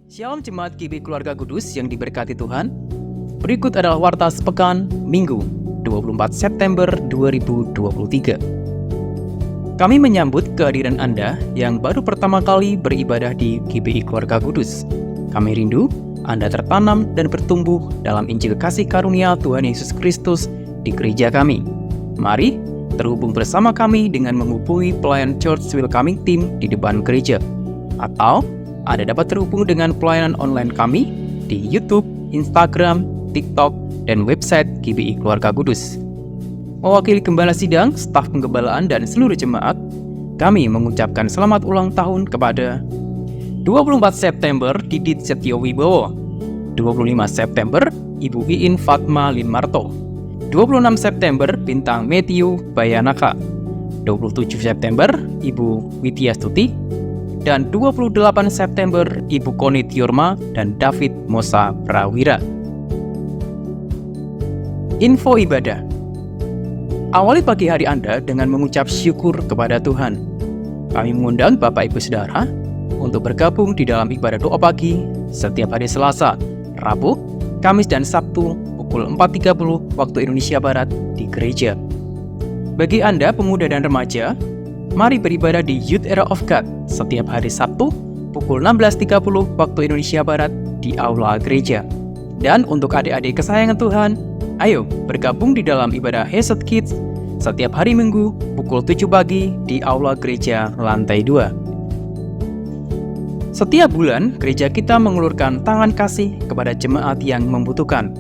Shalom Jemaat GB Keluarga Kudus yang diberkati Tuhan. Berikut adalah warta sepekan Minggu 24 September 2023. Kami menyambut kehadiran Anda yang baru pertama kali beribadah di GBI Keluarga Kudus. Kami rindu Anda tertanam dan bertumbuh dalam Injil kasih karunia Tuhan Yesus Kristus di gereja kami. Mari terhubung bersama kami dengan menghubungi pelayan Church Welcoming Team di depan gereja. Atau Anda dapat terhubung dengan pelayanan online kami di YouTube, Instagram, TikTok, dan website GBI Keluarga Kudus. Mewakili Gembala Sidang, staf penggembalaan, dan seluruh jemaat, kami mengucapkan selamat ulang tahun kepada 24 September Didit Setio Wibowo, 25 September Ibu Iin Fatma Linmarto, 26 September Bintang Matthew Bayanaka, 27 September Ibu Widya Stuti, dan 28 September Ibu Koni Tiurma dan David Mosa Prawira. Info ibadah. Awali pagi hari Anda dengan mengucap syukur kepada Tuhan. Kami mengundang Bapak Ibu Saudara untuk bergabung di dalam ibadah doa pagi setiap hari Selasa, Rabu, Kamis, dan Sabtu pukul 4.30 waktu Indonesia Barat di gereja. Bagi Anda pemuda dan remaja, mari beribadah di Youth Era of God setiap hari Sabtu pukul 16.30 waktu Indonesia Barat di Aula Gereja. Dan untuk adik-adik kesayangan Tuhan, ayo bergabung di dalam ibadah Hesed Kids setiap hari Minggu pukul 7 pagi di Aula Gereja lantai 2. Setiap bulan, gereja kita mengulurkan tangan kasih kepada jemaat yang membutuhkan.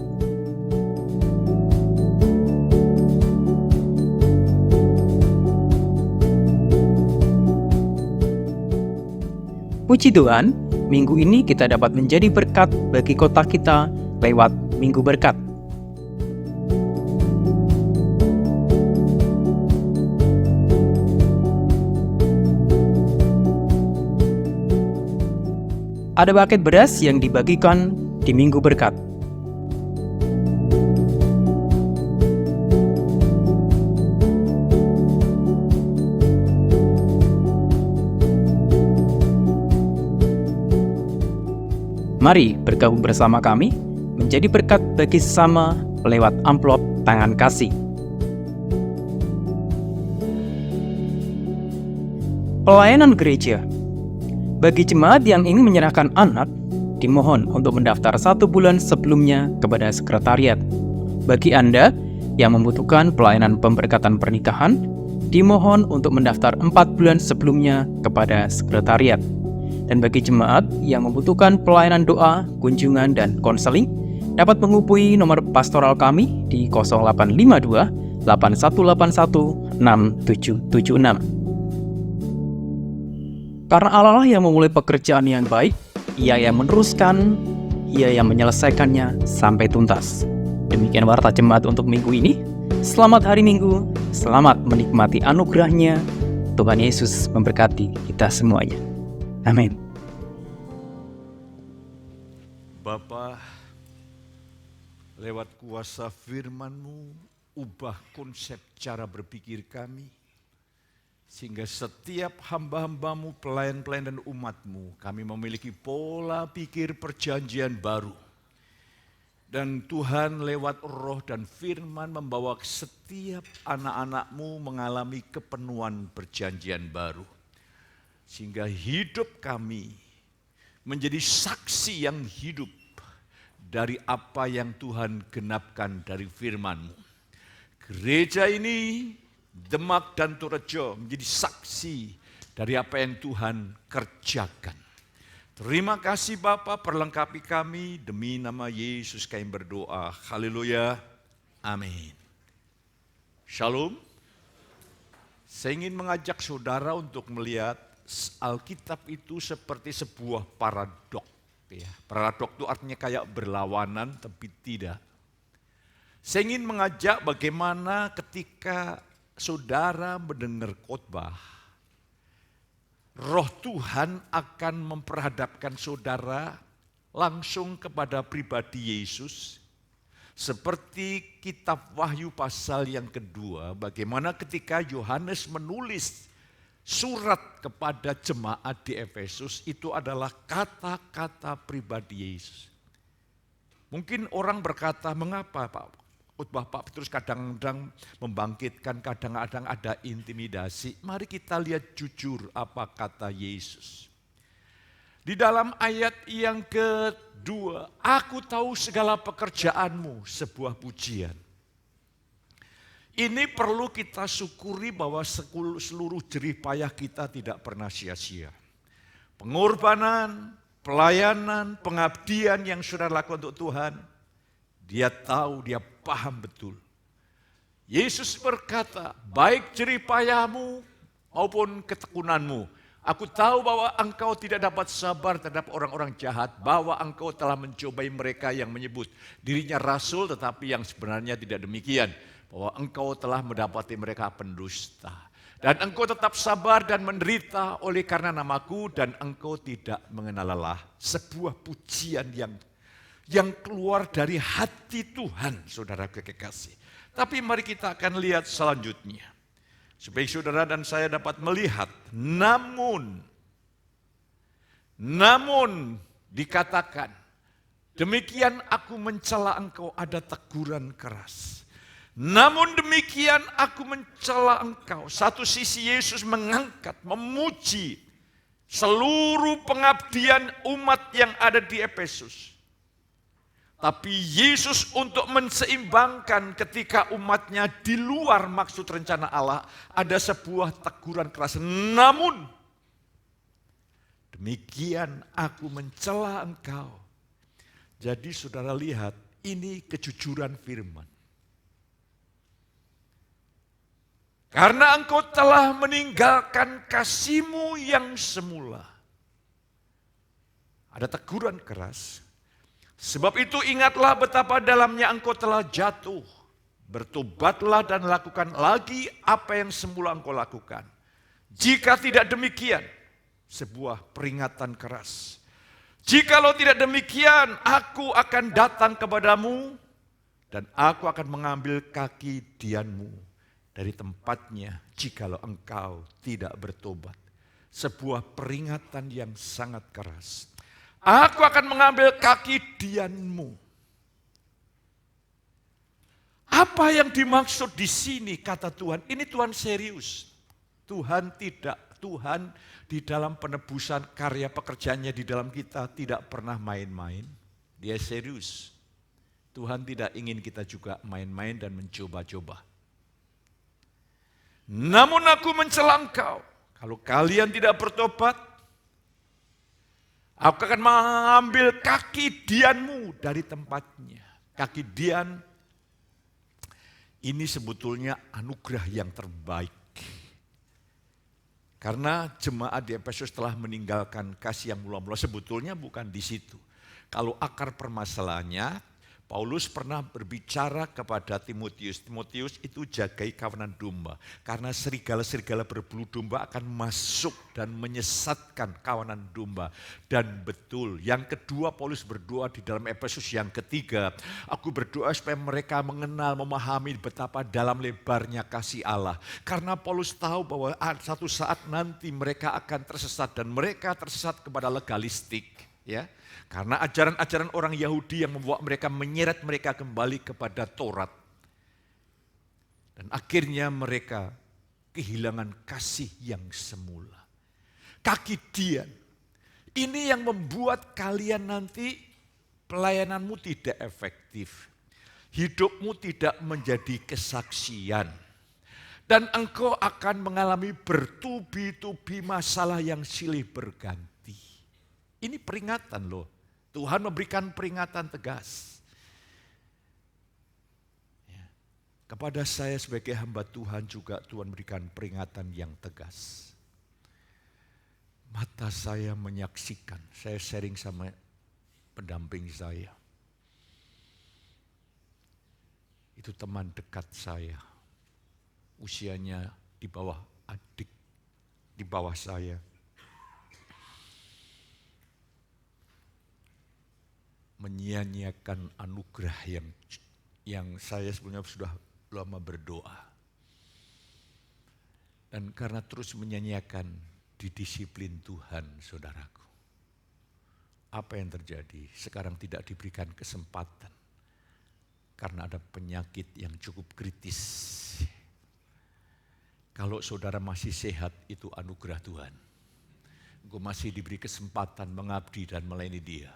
Puji Tuhan, minggu ini kita dapat menjadi berkat bagi kota kita lewat Minggu Berkat. Ada paket beras yang dibagikan di Minggu Berkat. Mari bergabung bersama kami menjadi berkat bagi sesama lewat amplop tangan kasih. Pelayanan gereja. Bagi jemaat yang ingin menyerahkan anak, dimohon untuk mendaftar 1 bulan sebelumnya kepada sekretariat. Bagi Anda yang membutuhkan pelayanan pemberkatan pernikahan, dimohon untuk mendaftar 4 bulan sebelumnya kepada sekretariat. Dan bagi jemaat yang membutuhkan pelayanan doa, kunjungan, dan konseling, dapat menghubungi nomor pastoral kami di 0852 8181 6776. Karena Allah yang memulai pekerjaan yang baik, Ia yang meneruskan, Ia yang menyelesaikannya sampai tuntas. Demikian warta jemaat untuk minggu ini. Selamat hari Minggu, selamat menikmati anugerah-Nya. Tuhan Yesus memberkati kita semuanya. Amin. Bapa, lewat kuasa firman-Mu, ubah konsep cara berpikir kami, sehingga setiap hamba-hamba-Mu, pelayan-pelayan dan umat-Mu, kami memiliki pola pikir perjanjian baru. Dan Tuhan lewat roh dan firman membawa setiap anak-anak-Mu mengalami kepenuhan perjanjian baru. Sehingga hidup kami menjadi saksi yang hidup dari apa yang Tuhan genapkan dari firman-Mu. Gereja ini, Demak dan Torejo, menjadi saksi dari apa yang Tuhan kerjakan. Terima kasih Bapa, perlengkapi kami, demi nama Yesus kami berdoa. Haleluya, amin. Shalom. Saya ingin mengajak saudara untuk melihat Alkitab itu seperti sebuah paradok. Ya. Paradok itu artinya kayak berlawanan, tapi tidak. Saya ingin mengajak bagaimana ketika saudara mendengar khotbah, Roh Tuhan akan memperhadapkan saudara langsung kepada pribadi Yesus. Seperti kitab Wahyu pasal yang kedua, bagaimana ketika Yohanes menulis surat kepada jemaat di Efesus itu adalah kata-kata pribadi Yesus. Mungkin orang berkata, mengapa Pak khotbah Pak Petrus kadang-kadang membangkitkan, kadang-kadang ada intimidasi. Mari kita lihat jujur apa kata Yesus. Di dalam ayat yang kedua, aku tahu segala pekerjaanmu, sebuah pujian. Ini perlu kita syukuri bahwa seluruh jerih payah kita tidak pernah sia-sia. Pengorbanan, pelayanan, pengabdian yang sudah lakukan untuk Tuhan, dia tahu, dia paham betul. Yesus berkata, baik jerih payahmu maupun ketekunanmu, aku tahu bahwa engkau tidak dapat sabar terhadap orang-orang jahat, bahwa engkau telah mencobai mereka yang menyebut dirinya rasul tetapi yang sebenarnya tidak demikian, bahwa engkau telah mendapati mereka pendusta. Dan engkau tetap sabar dan menderita oleh karena namaku, dan engkau tidak mengenal lelah. Sebuah pujian yang keluar dari hati Tuhan, saudara kekasih. Tapi mari kita akan lihat selanjutnya. Supaya saudara dan saya dapat melihat, namun dikatakan, demikian aku mencela engkau, ada teguran keras. Namun demikian aku mencela engkau. Satu sisi Yesus mengangkat, memuji seluruh pengabdian umat yang ada di Efesus. Tapi Yesus untuk menseimbangkan ketika umatnya di luar maksud rencana Allah, ada sebuah teguran keras. Namun demikian aku mencela engkau. Jadi saudara lihat, ini kejujuran firman. Karena engkau telah meninggalkan kasihmu yang semula. Ada teguran keras. Sebab itu ingatlah betapa dalamnya engkau telah jatuh. Bertobatlah dan lakukan lagi apa yang semula engkau lakukan. Jika tidak demikian, sebuah peringatan keras. Jikalau tidak demikian, aku akan datang kepadamu dan aku akan mengambil kaki dianmu dari tempatnya jikalau engkau tidak bertobat. Sebuah peringatan yang sangat keras. Aku akan mengambil kaki dianmu. Apa yang dimaksud di sini kata Tuhan? Ini Tuhan serius. Tuhan di dalam penebusan karya pekerjaannya di dalam kita tidak pernah main-main. Dia serius. Tuhan tidak ingin kita juga main-main dan mencoba-coba. Namun aku mencela engkau, kalau kalian tidak bertobat, aku akan mengambil kaki dianmu dari tempatnya. Kaki dian ini sebetulnya anugerah yang terbaik. Karena jemaat di Efesus telah meninggalkan kasih yang mula-mula, sebetulnya bukan di situ. Kalau akar permasalahannya, Paulus pernah berbicara kepada Timotius. Timotius itu jagai kawanan domba. Karena serigala-serigala berbulu domba akan masuk dan menyesatkan kawanan domba. Dan betul, yang kedua Paulus berdoa di dalam Efesus yang ketiga. Aku berdoa supaya mereka mengenal, memahami betapa dalam lebarnya kasih Allah. Karena Paulus tahu bahwa satu saat nanti mereka akan tersesat. Dan mereka tersesat kepada legalistik. Ya. Karena ajaran-ajaran orang Yahudi yang membawa mereka menyeret mereka kembali kepada Taurat. Dan akhirnya mereka kehilangan kasih yang semula. Kaki dian. Ini yang membuat kalian nanti pelayananmu tidak efektif. Hidupmu tidak menjadi kesaksian. Dan engkau akan mengalami bertubi-tubi masalah yang silih berganti. Ini peringatan loh. Tuhan memberikan peringatan tegas. Ya. Kepada saya sebagai hamba Tuhan juga Tuhan berikan peringatan yang tegas. Mata saya menyaksikan, saya sharing sama pendamping saya. Itu teman dekat saya. Usianya di bawah adik, di bawah saya. Menyia-nyiakan anugerah yang saya sebenarnya sudah lama berdoa. Dan karena terus menyanyiakan didisiplin Tuhan, saudaraku. Apa yang terjadi? Sekarang tidak diberikan kesempatan. Karena ada penyakit yang cukup kritis. Kalau saudara masih sehat, itu anugerah Tuhan. Engkau masih diberi kesempatan mengabdi dan melayani Dia.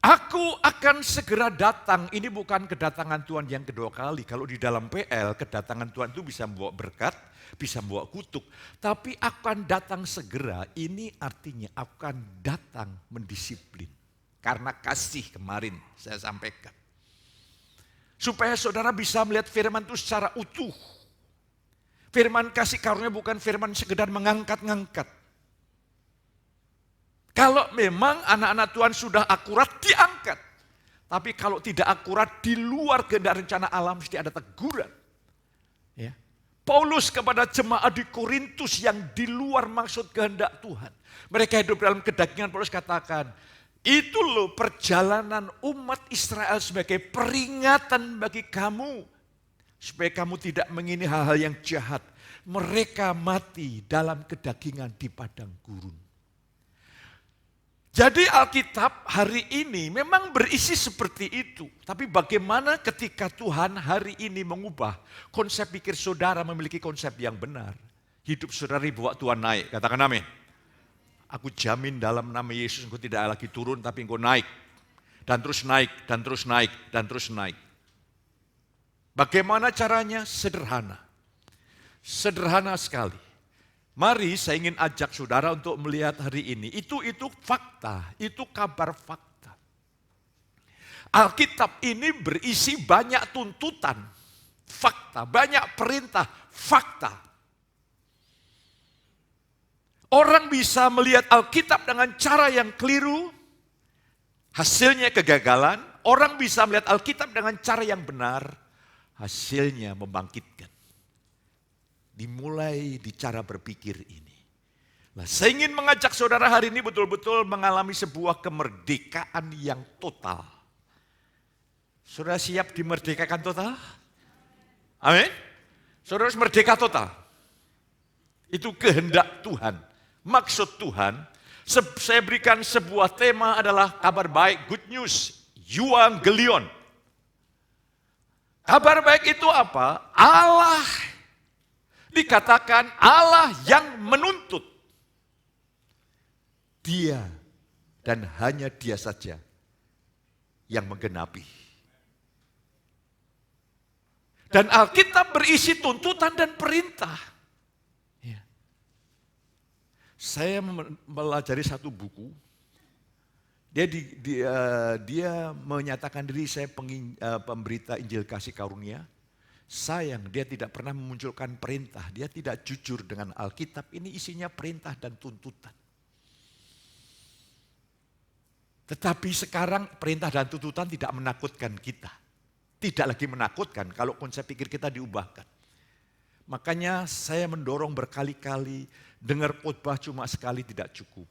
Aku akan segera datang. Ini bukan kedatangan Tuhan yang kedua kali. Kalau di dalam PL, kedatangan Tuhan itu bisa membawa berkat, bisa membawa kutuk. Tapi akan datang segera, ini artinya akan datang mendisiplin. Karena kasih kemarin saya sampaikan. Supaya saudara bisa melihat firman itu secara utuh. Firman kasih karunia bukan firman sekedar mengangkat-ngangkat. Kalau memang anak-anak Tuhan sudah akurat, diangkat. Tapi kalau tidak akurat, di luar kehendak rencana Allah mesti ada teguran. Ya. Paulus kepada jemaat di Korintus yang di luar maksud kehendak Tuhan. Mereka hidup dalam kedagingan, Paulus katakan, itu loh perjalanan umat Israel sebagai peringatan bagi kamu. Supaya kamu tidak mengingini hal-hal yang jahat. Mereka mati dalam kedagingan di padang gurun. Jadi Alkitab hari ini memang berisi seperti itu. Tapi bagaimana ketika Tuhan hari ini mengubah konsep pikir saudara memiliki konsep yang benar. Hidup saudara dibawa Tuhan naik. Katakan amin. Aku jamin dalam nama Yesus engkau tidak lagi turun tapi engkau naik. Dan terus naik, dan terus naik, dan terus naik. Bagaimana caranya? Sederhana. Sederhana sekali. Mari saya ingin ajak saudara untuk melihat hari ini. Itu fakta, itu kabar fakta. Alkitab ini berisi banyak tuntutan, fakta, banyak perintah, fakta. Orang bisa melihat Alkitab dengan cara yang keliru, hasilnya kegagalan. Orang bisa melihat Alkitab dengan cara yang benar, hasilnya membangkitkan. Dimulai di cara berpikir ini. Nah, saya ingin mengajak saudara hari ini betul-betul mengalami sebuah kemerdekaan yang total. Saudara siap dimerdekakan total? Amin. Saudara harus merdeka total. Itu kehendak Tuhan. Maksud Tuhan. Saya berikan sebuah tema adalah kabar baik, good news, euangelion. Kabar baik itu apa? Allah dikatakan Allah yang menuntut. Dia dan hanya Dia saja yang menggenapi. Dan Alkitab berisi tuntutan dan perintah. Ya. Saya mempelajari satu buku. Dia menyatakan diri saya pemberita Injil kasih karunia. Sayang, dia tidak pernah memunculkan perintah. Dia tidak jujur dengan Alkitab. Ini isinya perintah dan tuntutan. Tetapi sekarang perintah dan tuntutan tidak menakutkan kita. Tidak lagi menakutkan kalau konsep pikir kita diubahkan. Makanya saya mendorong berkali-kali, dengar khotbah cuma sekali tidak cukup.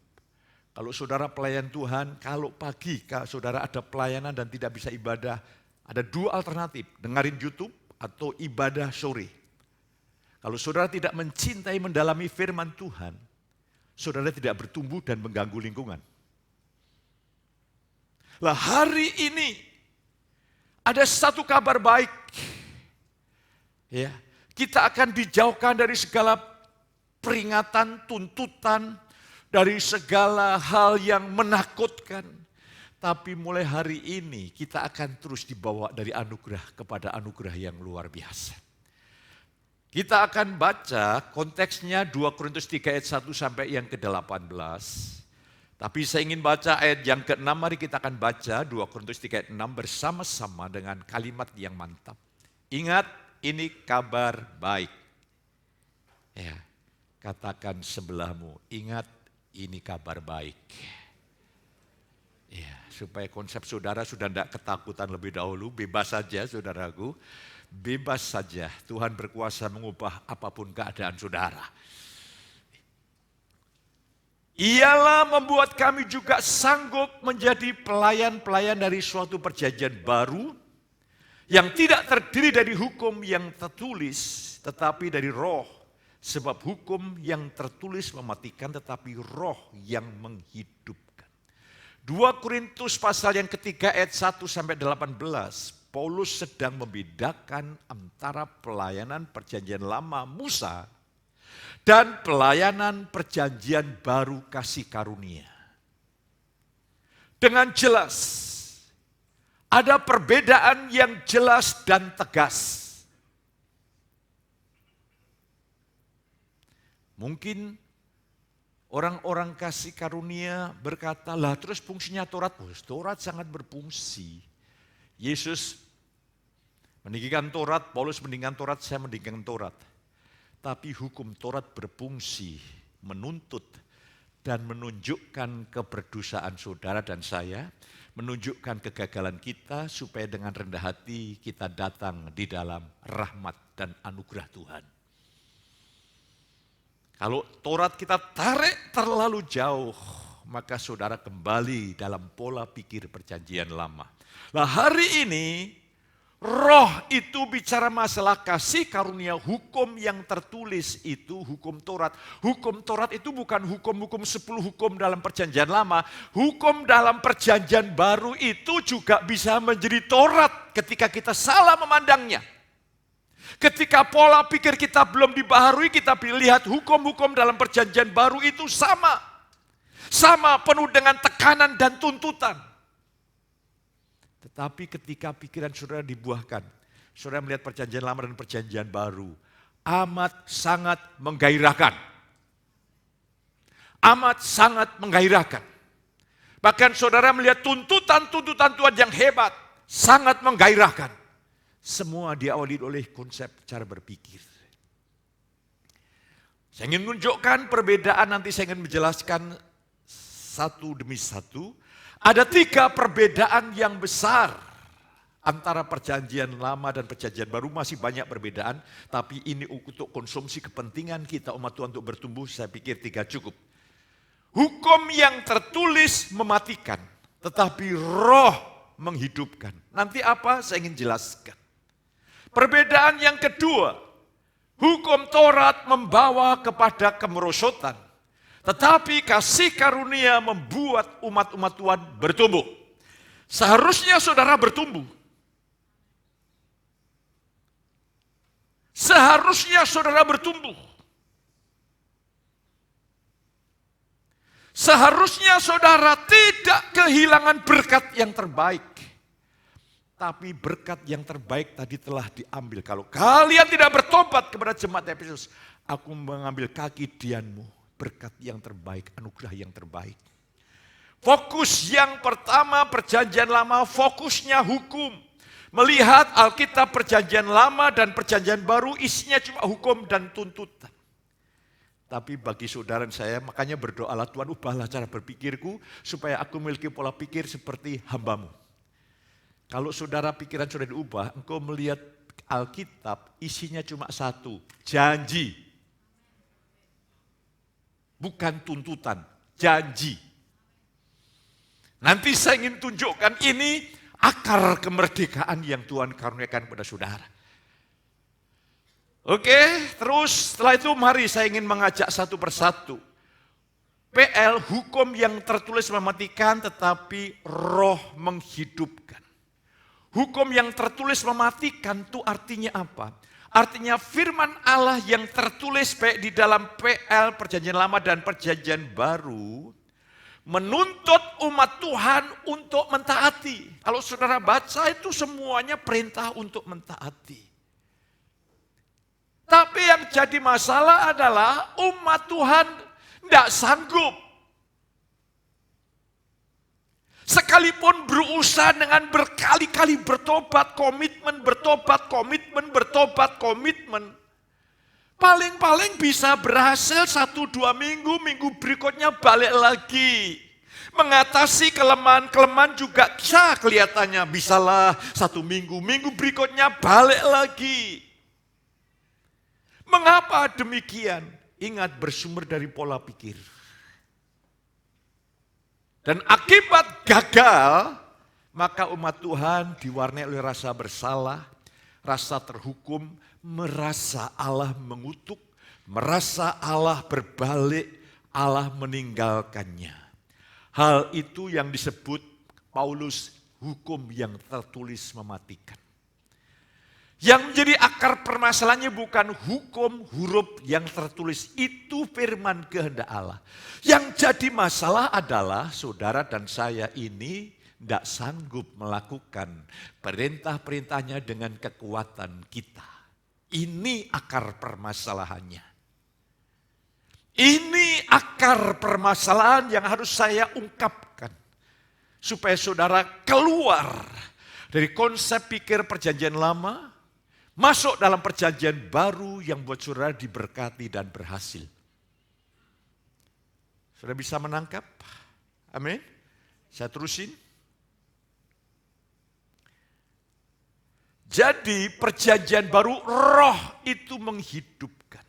Kalau saudara pelayan Tuhan, kalau pagi saudara ada pelayanan dan tidak bisa ibadah, ada dua alternatif, dengerin YouTube atau ibadah sore. Kalau saudara tidak mencintai mendalami firman Tuhan, saudara tidak bertumbuh dan mengganggu lingkungan. Lah hari ini ada satu kabar baik. Ya, kita akan dijauhkan dari segala peringatan, tuntutan, dari segala hal yang menakutkan. Tapi mulai hari ini kita akan terus dibawa dari anugerah kepada anugerah yang luar biasa. Kita akan baca konteksnya 2 Korintus 3 ayat 1 sampai yang ke-18. Tapi saya ingin baca ayat yang ke-6, mari kita akan baca 2 Korintus 3 ayat 6 bersama-sama dengan kalimat yang mantap. Ingat, ini kabar baik. Ya, katakan sebelahmu, ingat ini kabar baik. Ya, supaya konsep saudara sudah tidak ketakutan lebih dahulu, bebas saja saudaraku, bebas saja. Tuhan berkuasa mengubah apapun keadaan saudara. Ialah membuat kami juga sanggup menjadi pelayan-pelayan dari suatu perjanjian baru Yang tidak terdiri dari hukum yang tertulis, tetapi dari roh. Sebab hukum yang tertulis mematikan, tetapi roh yang menghidupkan. 2 Korintus pasal yang ketiga ayat 1 sampai 18. Paulus sedang membedakan antara pelayanan perjanjian lama Musa dan pelayanan perjanjian baru kasih karunia. Dengan jelas, ada perbedaan yang jelas dan tegas. Mungkin orang-orang kasih karunia berkata, lah terus fungsinya Taurat? Oh, Taurat sangat berfungsi. Yesus meninggikan Taurat, Paulus meninggikan Taurat, saya meninggikan Taurat. Tapi hukum Taurat berfungsi menuntut dan menunjukkan keberdosaan saudara dan saya, menunjukkan kegagalan kita supaya dengan rendah hati kita datang di dalam rahmat dan anugerah Tuhan. Kalau Taurat kita tarik terlalu jauh, maka saudara kembali dalam pola pikir perjanjian lama. Nah, hari ini roh itu bicara masalah kasih karunia, hukum yang tertulis itu hukum Taurat. Hukum Taurat itu bukan hukum-hukum 10 hukum dalam perjanjian lama. Hukum dalam perjanjian baru itu juga bisa menjadi Taurat ketika kita salah memandangnya. Ketika pola pikir kita belum dibaharui, kita lihat hukum-hukum dalam perjanjian baru itu sama. Sama penuh dengan tekanan dan tuntutan. Tetapi ketika pikiran saudara dibuahkan, saudara melihat perjanjian lama dan perjanjian baru, amat sangat menggairahkan. Amat sangat menggairahkan. Bahkan saudara melihat tuntutan-tuntutan Tuhan yang hebat, sangat menggairahkan. Semua diawali oleh konsep cara berpikir. Saya ingin menunjukkan perbedaan, nanti saya ingin menjelaskan satu demi satu. Ada 3 perbedaan yang besar antara perjanjian lama dan perjanjian baru. Masih banyak perbedaan, tapi ini untuk konsumsi kepentingan kita umat Tuhan untuk bertumbuh, saya pikir 3 cukup. Hukum yang tertulis mematikan, tetapi roh menghidupkan. Nanti apa? Saya ingin jelaskan. Perbedaan yang kedua, hukum Taurat membawa kepada kemerosotan. Tetapi kasih karunia membuat umat-umat Tuhan bertumbuh. Seharusnya saudara bertumbuh. Seharusnya saudara bertumbuh. Seharusnya saudara tidak kehilangan berkat yang terbaik. Tapi berkat yang terbaik tadi telah diambil. Kalau kalian tidak bertobat kepada jemaat Efesus, aku mengambil kaki dianmu. Berkat yang terbaik, anugerah yang terbaik. Fokus yang pertama perjanjian lama, fokusnya hukum. Melihat Alkitab perjanjian lama dan perjanjian baru isinya cuma hukum dan tuntutan. Tapi bagi saudara dan saya, makanya berdoalah Tuhan, ubahlah cara berpikirku supaya aku memiliki pola pikir seperti hambamu. Kalau saudara pikiran sudah diubah, engkau melihat Alkitab isinya cuma satu, janji. Bukan tuntutan, janji. Nanti saya ingin tunjukkan ini akar kemerdekaan yang Tuhan karuniakan kepada saudara. Oke, terus setelah itu mari saya ingin mengajak satu persatu. PL, hukum yang tertulis mematikan tetapi roh menghidupkan. Hukum yang tertulis mematikan itu artinya apa? Artinya firman Allah yang tertulis baik di dalam PL perjanjian lama dan perjanjian baru menuntut umat Tuhan untuk mentaati. Kalau saudara baca itu semuanya perintah untuk mentaati. Tapi yang jadi masalah adalah umat Tuhan tidak sanggup. Sekalipun berusaha dengan berkali-kali bertobat, komitmen, paling-paling bisa berhasil 1-2 minggu, minggu berikutnya balik lagi. Mengatasi kelemahan-kelemahan juga bisa kelihatannya, bisalah 1 minggu, minggu berikutnya balik lagi. Mengapa demikian? Ingat, bersumber dari pola pikir. Dan akibat gagal, maka umat Tuhan diwarnai oleh rasa bersalah, rasa terhukum, merasa Allah mengutuk, merasa Allah berbalik, Allah meninggalkannya. Hal itu yang disebut Paulus hukum yang tertulis mematikan. Yang menjadi akar permasalahannya bukan hukum huruf yang tertulis, itu firman kehendak Allah. Yang jadi masalah adalah saudara dan saya ini tidak sanggup melakukan perintah-perintahnya dengan kekuatan kita. Ini akar permasalahannya. Ini akar permasalahan yang harus saya ungkapkan. Supaya saudara keluar dari konsep pikir perjanjian lama, masuk dalam perjanjian baru yang buat saudara diberkati dan berhasil. Saudara bisa menangkap? Amin. Saya terusin. Jadi perjanjian baru roh itu menghidupkan.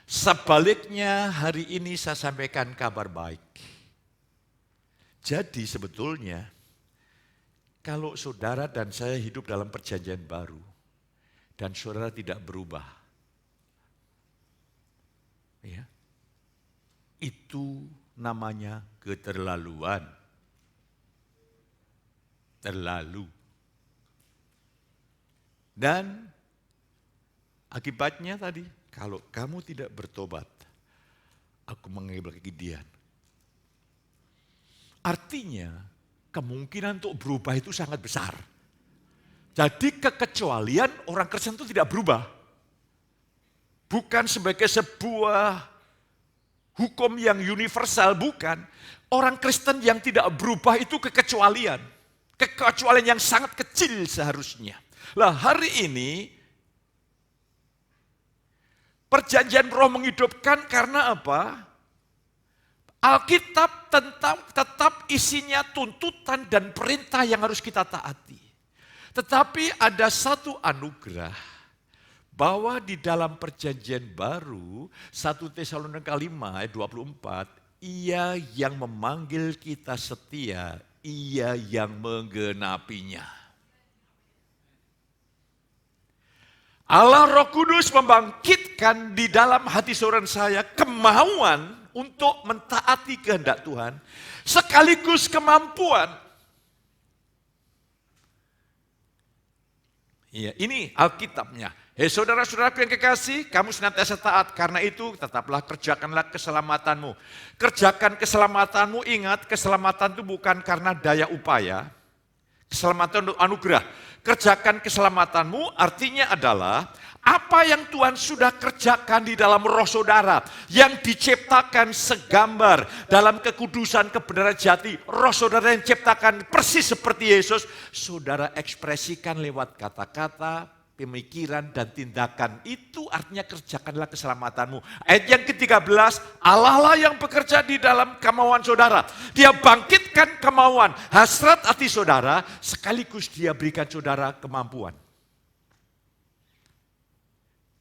Sebaliknya hari ini saya sampaikan kabar baik. Jadi sebetulnya kalau saudara dan saya hidup dalam perjanjian baru dan saudara tidak berubah, ya, itu namanya keterlaluan. Terlalu. Dan akibatnya tadi, kalau kamu tidak bertobat, aku mengambil kegidian. Artinya, kemungkinan untuk berubah itu sangat besar. Jadi kekecualian orang Kristen itu tidak berubah. Bukan sebagai sebuah hukum yang universal, bukan. Orang Kristen yang tidak berubah itu kekecualian. Kekecualian yang sangat kecil seharusnya. Lah hari ini perjanjian roh menghidupkan karena apa? Alkitab tetap isinya tuntutan dan perintah yang harus kita taati. Tetapi ada satu anugerah bahwa di dalam perjanjian baru 1 Tesalonika 5 ayat 24, Ia yang memanggil kita setia, Ia yang menggenapinya. Allah Roh Kudus membangkitkan di dalam hati saudara saya kemauan untuk mentaati kehendak Tuhan, sekaligus kemampuan. Iya, ini Alkitabnya. Hei saudara-saudaraku yang kekasih, kamu senantiasa taat, karena itu tetaplah kerjakanlah keselamatanmu. Kerjakan keselamatanmu, ingat keselamatan itu bukan karena daya upaya, keselamatan untuk anugerah. Kerjakan keselamatanmu artinya adalah apa yang Tuhan sudah kerjakan di dalam roh saudara yang diciptakan segambar dalam kekudusan kebenaran jati. Roh saudara yang diciptakan persis seperti Yesus, saudara ekspresikan lewat kata-kata, pemikiran dan tindakan. Itu artinya kerjakanlah keselamatanmu. Ayat yang ke-13, Allah lah yang bekerja di dalam kemauan saudara. Dia bangkitkan kemauan, hasrat hati saudara, sekaligus dia berikan saudara kemampuan.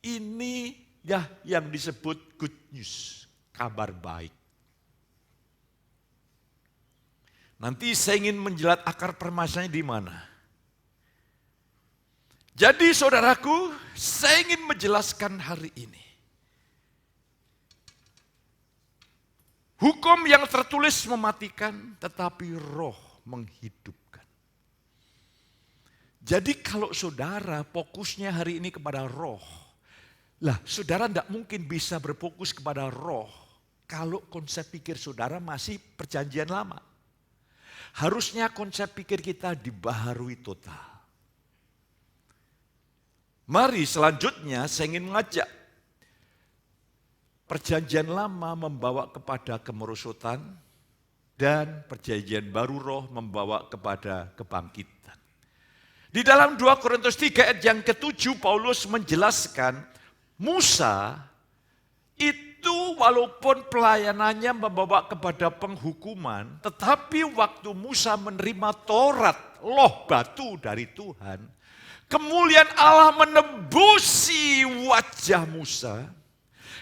Ini ya yang disebut good news, kabar baik. Nanti saya ingin menjelat akar permasalahannya di mana. Jadi saudaraku, saya ingin menjelaskan hari ini. Hukum yang tertulis mematikan, tetapi roh menghidupkan. Jadi kalau saudara fokusnya hari ini kepada roh, lah saudara tidak mungkin bisa berfokus kepada roh kalau konsep pikir saudara masih perjanjian lama. Harusnya konsep pikir kita dibaharui total. Mari selanjutnya saya ingin mengajak. Perjanjian lama membawa kepada kemerosotan dan perjanjian baru roh membawa kepada kebangkitan. Di dalam 2 Korintus 3 ayat yang ke-7 Paulus menjelaskan Musa itu walaupun pelayanannya membawa kepada penghukuman, tetapi waktu Musa menerima Taurat, loh batu dari Tuhan, kemuliaan Allah menembusi wajah Musa.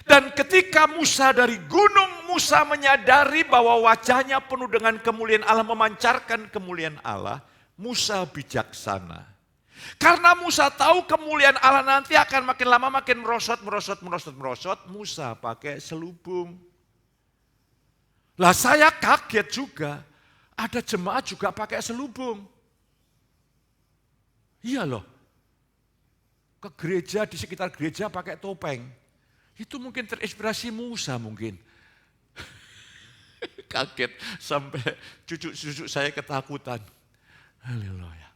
Dan ketika Musa dari gunung Musa menyadari bahwa wajahnya penuh dengan kemuliaan Allah, memancarkan kemuliaan Allah, Musa bijaksana. Karena Musa tahu kemuliaan Allah nanti akan makin lama makin merosot, Musa pakai selubung. Lah saya kaget juga, ada jemaat juga pakai selubung. Iya loh, ke gereja, di sekitar gereja pakai topeng. Itu mungkin terinspirasi Musa mungkin. Kaget sampai cucu-cucu saya ketakutan. Haleluya.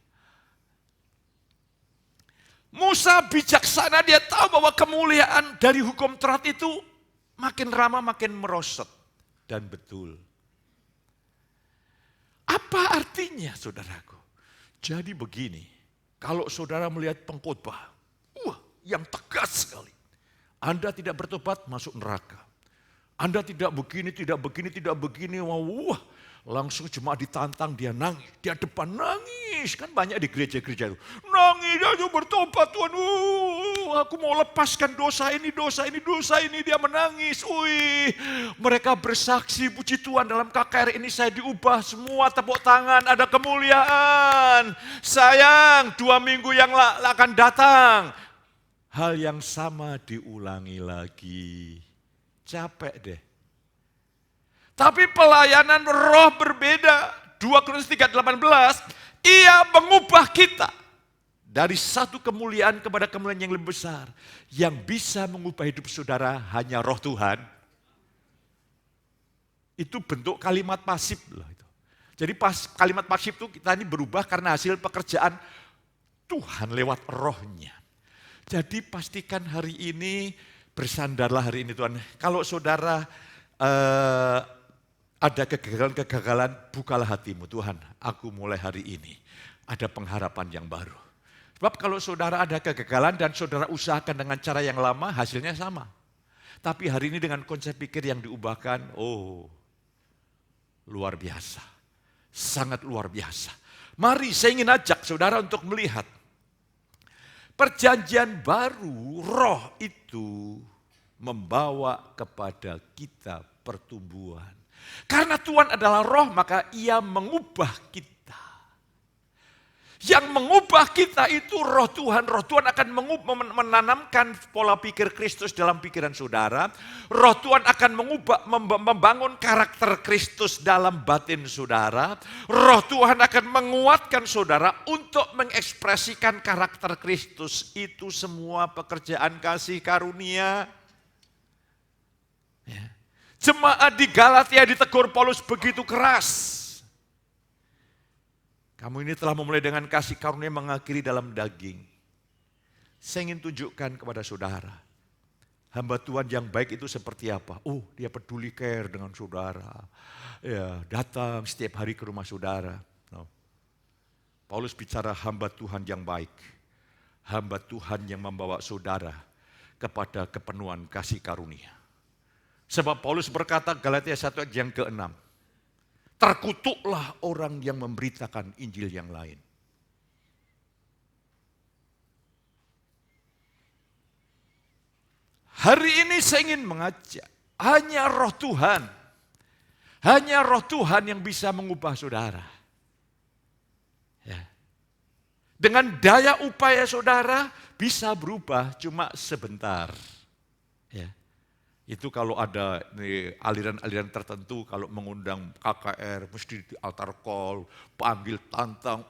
Musa bijaksana, dia tahu bahwa kemuliaan dari hukum Taurat itu makin lama makin merosot. Dan betul. Apa artinya saudaraku? Jadi begini, kalau saudara melihat pengkhotbah, yang tegas sekali. Anda tidak bertobat, masuk neraka. Anda tidak begini, wah, langsung jemaat ditantang, dia nangis. Dia depan nangis, kan banyak di gereja-gereja itu. Nangis, dia bertobat Tuhan, aku mau lepaskan dosa ini, dia menangis. Mereka bersaksi, puji Tuhan, dalam KKR ini saya diubah, semua tepuk tangan, ada kemuliaan. Sayang, 2 minggu yang akan datang, hal yang sama diulangi lagi. Capek deh. Tapi pelayanan roh berbeda. 2 Korintus 3:18, ia mengubah kita dari satu kemuliaan kepada kemuliaan yang lebih besar. Yang bisa mengubah hidup saudara hanya roh Tuhan. Itu bentuk kalimat pasif loh itu. Jadi kalimat pasif itu kita ini berubah karena hasil pekerjaan Tuhan lewat rohnya. Jadi pastikan hari ini, bersandarlah hari ini Tuhan. Kalau saudara ada kegagalan, bukalah hatimu. Tuhan, aku mulai hari ini ada pengharapan yang baru. Sebab kalau saudara ada kegagalan dan saudara usahakan dengan cara yang lama, hasilnya sama. Tapi hari ini dengan konsep pikir yang diubahkan, luar biasa. Sangat luar biasa. Mari saya ingin ajak saudara untuk melihat. Perjanjian baru, roh itu membawa kepada kita pertumbuhan. Karena Tuhan adalah roh, maka ia mengubah kita. Yang mengubah kita itu roh Tuhan. Roh Tuhan akan menanamkan pola pikir Kristus dalam pikiran saudara. Roh Tuhan akan membangun karakter Kristus dalam batin saudara. Roh Tuhan akan menguatkan saudara untuk mengekspresikan karakter Kristus. Itu semua pekerjaan kasih karunia. Ya. Jemaat di Galatia ditegur Paulus begitu keras. Kamu ini telah memulai dengan kasih karunia mengakhiri dalam daging. Saya ingin tunjukkan kepada saudara. Hamba Tuhan yang baik itu seperti apa? Dia peduli care dengan saudara. Ya, datang setiap hari ke rumah saudara. Paulus bicara hamba Tuhan yang baik. Hamba Tuhan yang membawa saudara kepada kepenuhan kasih karunia. Sebab Paulus berkata Galatia 1 ayat yang ke-6. Terkutuklah orang yang memberitakan Injil yang lain. Hari ini saya ingin mengajak, hanya roh Tuhan. Hanya roh Tuhan yang bisa mengubah saudara. Ya. Dengan daya upaya saudara bisa berubah cuma sebentar. Ya. Itu kalau ada aliran-aliran tertentu, kalau mengundang KKR, mesti di altar call, panggil tantang,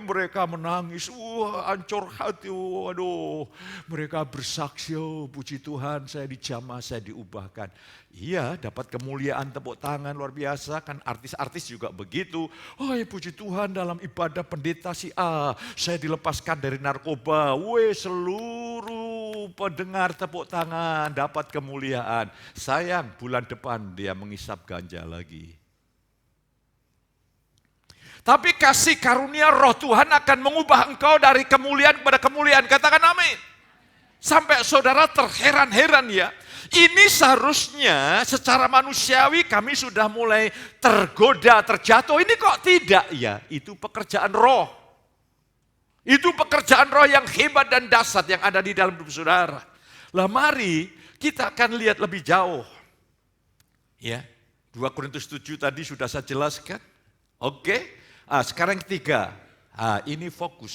mereka menangis, hancur hati, mereka bersaksi, puji Tuhan saya dijamah, saya diubahkan. Iya, dapat kemuliaan, tepuk tangan luar biasa, kan artis-artis juga begitu. Puji Tuhan dalam ibadah pendeta si A, saya dilepaskan dari narkoba, seluruh pendengar tepuk tangan, dapat kemuliaan. Sayang, bulan depan dia mengisap ganja lagi. Tapi kasih karunia roh Tuhan akan mengubah engkau dari kemuliaan kepada kemuliaan. Katakan amin. Sampai saudara terheran-heran ya. Ini seharusnya secara manusiawi kami sudah mulai tergoda, terjatuh. Ini kok tidak ya? Itu pekerjaan roh. Itu pekerjaan roh yang hebat dan dahsyat yang ada di dalam hidup saudara. Lah mari kita akan lihat lebih jauh. Ya, 2 Korintus 7 tadi sudah saya jelaskan. Oke, sekarang ketiga, ini fokus.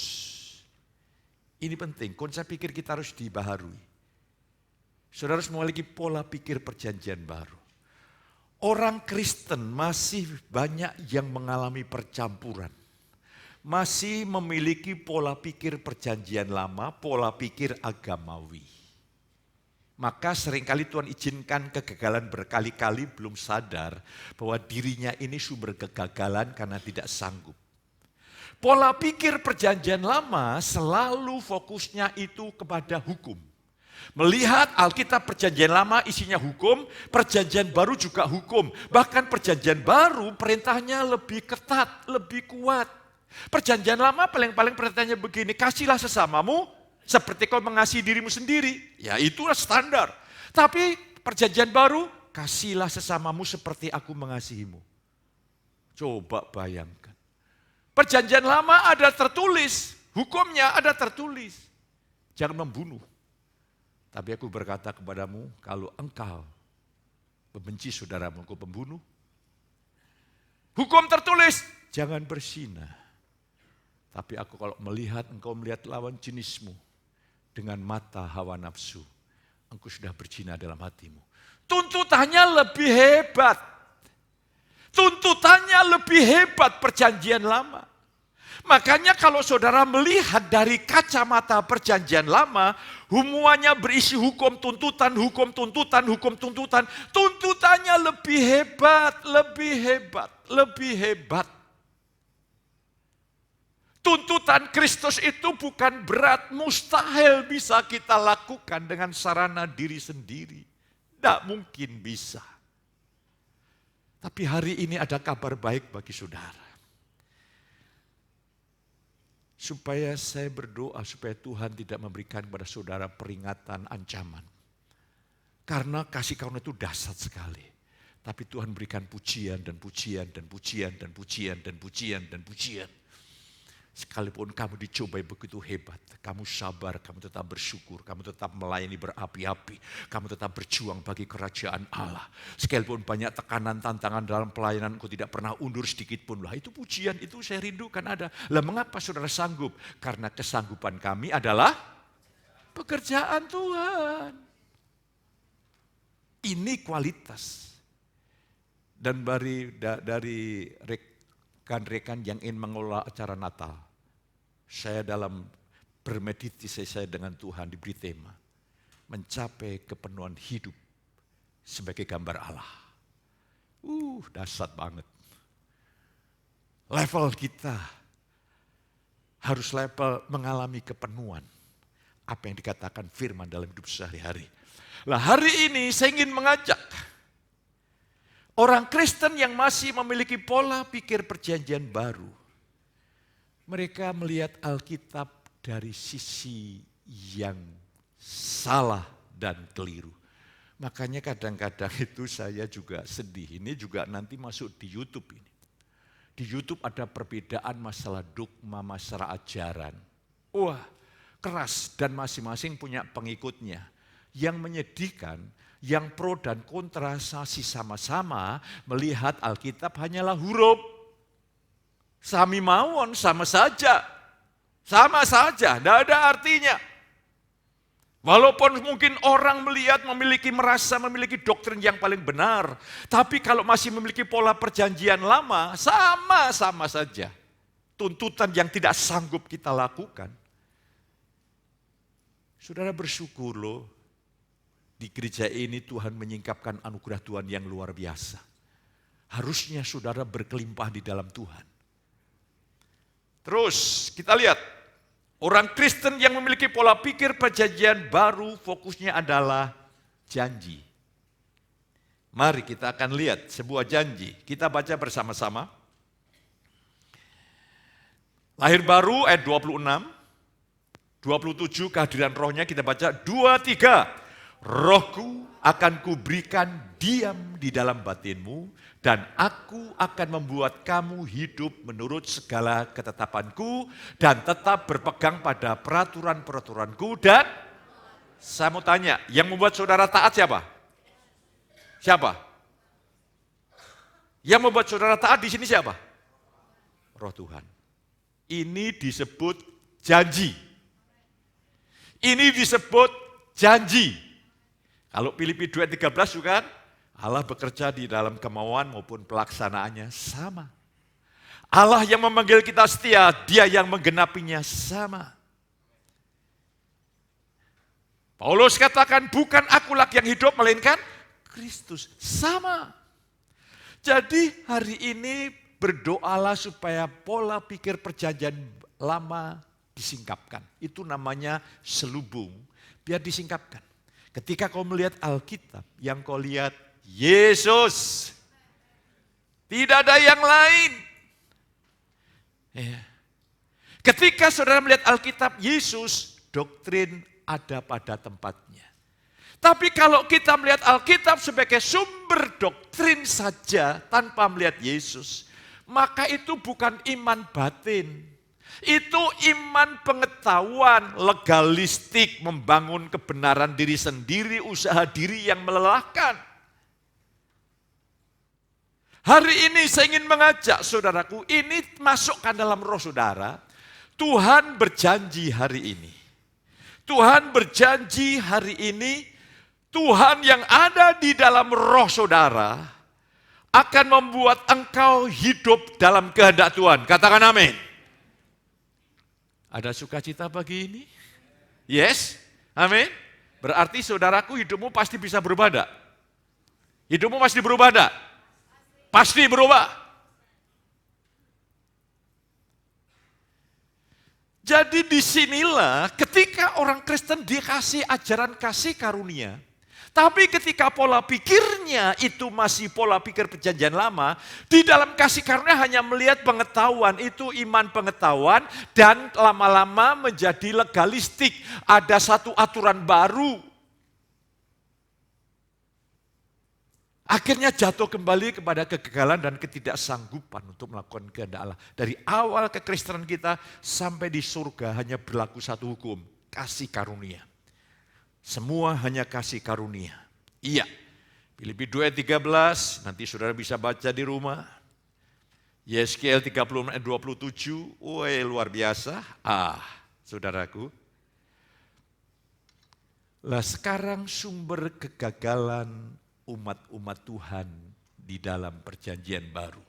Ini penting, konsep pikir kita harus dibaharui. Saudara harus memiliki pola pikir perjanjian baru. Orang Kristen masih banyak yang mengalami percampuran. Masih memiliki pola pikir perjanjian lama, pola pikir agamawi. Maka seringkali Tuhan izinkan kegagalan berkali-kali belum sadar bahwa dirinya ini sumber kegagalan karena tidak sanggup. Pola pikir perjanjian lama selalu fokusnya itu kepada hukum. Melihat Alkitab perjanjian lama isinya hukum, perjanjian baru juga hukum. Bahkan perjanjian baru perintahnya lebih ketat, lebih kuat. Perjanjian lama paling-paling perintahnya begini, kasihlah sesamamu seperti kau mengasihi dirimu sendiri. Ya itulah standar. Tapi perjanjian baru, kasihlah sesamamu seperti aku mengasihimu. Coba bayangkan. Perjanjian lama ada tertulis, hukumnya ada tertulis. Jangan membunuh. Tapi aku berkata kepadamu, kalau engkau membenci saudaramu, engkau pembunuh. Hukum tertulis, jangan berzina. Tapi aku kalau melihat engkau melihat lawan jenismu dengan mata hawa nafsu, engkau sudah berzina dalam hatimu. Tuntutannya lebih hebat. Tuntutannya lebih hebat perjanjian lama. Makanya kalau saudara melihat dari kacamata perjanjian lama, semuanya berisi hukum tuntutan, hukum tuntutan, hukum tuntutan. Tuntutannya lebih hebat, lebih hebat, lebih hebat. Tuntutan Kristus itu bukan berat, mustahil bisa kita lakukan dengan sarana diri sendiri. Tidak mungkin bisa. Tapi hari ini ada kabar baik bagi saudara. Supaya saya berdoa supaya Tuhan tidak memberikan kepada saudara peringatan, ancaman. Karena kasih karunia itu dahsyat sekali. Tapi Tuhan berikan pujian dan pujian dan pujian dan pujian dan pujian dan pujian. Sekalipun kamu dicobai begitu hebat, kamu sabar, kamu tetap bersyukur, kamu tetap melayani berapi-api, kamu tetap berjuang bagi kerajaan Allah. Sekalipun banyak tekanan, tantangan dalam pelayanan, engkau tidak pernah undur sedikit pun. Lah itu pujian, itu saya rindukan ada. Lah mengapa saudara sanggup? Karena kesanggupan kami adalah pekerjaan Tuhan. Ini kualitas. Dan dari rekan-rekan yang ingin mengelola acara Natal, saya dalam bermeditasi saya dengan Tuhan diberi tema mencapai kepenuhan hidup sebagai gambar Allah. Dahsyat banget. Level kita harus level mengalami kepenuhan apa yang dikatakan firman dalam hidup sehari-hari. Lah hari ini saya ingin mengajak orang Kristen yang masih memiliki pola pikir perjanjian baru. Mereka melihat Alkitab dari sisi yang salah dan keliru. Makanya kadang-kadang itu saya juga sedih. Ini juga nanti masuk di YouTube ini. Di YouTube ada perbedaan masalah dogma, masalah ajaran. Wah, keras dan masing-masing punya pengikutnya. Yang menyedihkan, yang pro dan kontra sama-sama melihat Alkitab hanyalah huruf. Sami mawon, sama saja. Sama saja, tidak ada artinya. Walaupun mungkin orang melihat merasa memiliki doktrin yang paling benar. Tapi kalau masih memiliki pola perjanjian lama, sama-sama saja. Tuntutan yang tidak sanggup kita lakukan. Saudara bersyukur loh. Di gereja ini Tuhan menyingkapkan anugerah Tuhan yang luar biasa. Harusnya saudara berkelimpah di dalam Tuhan. Terus kita lihat, orang Kristen yang memiliki pola pikir perjanjian baru fokusnya adalah janji. Mari kita akan lihat sebuah janji. Kita baca bersama-sama. Lahir baru ayat 26, 27 kehadiran rohnya kita baca 2-3. Rohku akan kuberikan diam di dalam batinmu dan aku akan membuat kamu hidup menurut segala ketetapanku dan tetap berpegang pada peraturan-peraturanku dan saya mau tanya, yang membuat saudara taat siapa? Siapa? Yang membuat saudara taat di sini siapa? Roh Tuhan. Ini disebut janji. Ini disebut janji. Kalau Filipi 2:13 juga kan, Allah bekerja di dalam kemauan maupun pelaksanaannya sama. Allah yang memanggil kita setia, Dia yang menggenapinya sama. Paulus katakan, bukan aku lagi yang hidup, melainkan Kristus. Sama. Jadi hari ini berdoalah supaya pola pikir perjanjian lama disingkapkan. Itu namanya selubung, biar disingkapkan. Ketika kau melihat Alkitab, yang kau lihat Yesus. Tidak ada yang lain. Ya. Ketika saudara melihat Alkitab, Yesus, doktrin ada pada tempatnya. Tapi kalau kita melihat Alkitab sebagai sumber doktrin saja tanpa melihat Yesus, maka itu bukan iman batin. Itu iman pengetahuan, legalistik, membangun kebenaran diri sendiri, usaha diri yang melelahkan. Hari ini saya ingin mengajak saudaraku, ini masukkan dalam roh saudara. Tuhan berjanji hari ini. Tuhan berjanji hari ini, Tuhan yang ada di dalam roh saudara akan membuat engkau hidup dalam kehendak Tuhan. Katakan amin. Ada sukacita pagi ini? Yes? Amin? Berarti saudaraku hidupmu pasti bisa berubah enggak? Hidupmu pasti berubah enggak? Pasti berubah. Jadi disinilah ketika orang Kristen dikasih ajaran kasih karunia, tapi ketika pola pikirnya itu masih pola pikir perjanjian lama, di dalam kasih karunia hanya melihat pengetahuan, itu iman pengetahuan, dan lama-lama menjadi legalistik. Ada satu aturan baru. Akhirnya jatuh kembali kepada kegagalan dan ketidaksanggupan untuk melakukan kehendak Allah. Dari awal kekristenan kita sampai di surga hanya berlaku satu hukum, kasih karunia. Semua hanya kasih karunia. Iya, Filipi 2:13, nanti saudara bisa baca di rumah. Yeskiel 36:27, woi luar biasa. Saudaraku. Lah sekarang sumber kegagalan umat-umat Tuhan di dalam perjanjian baru.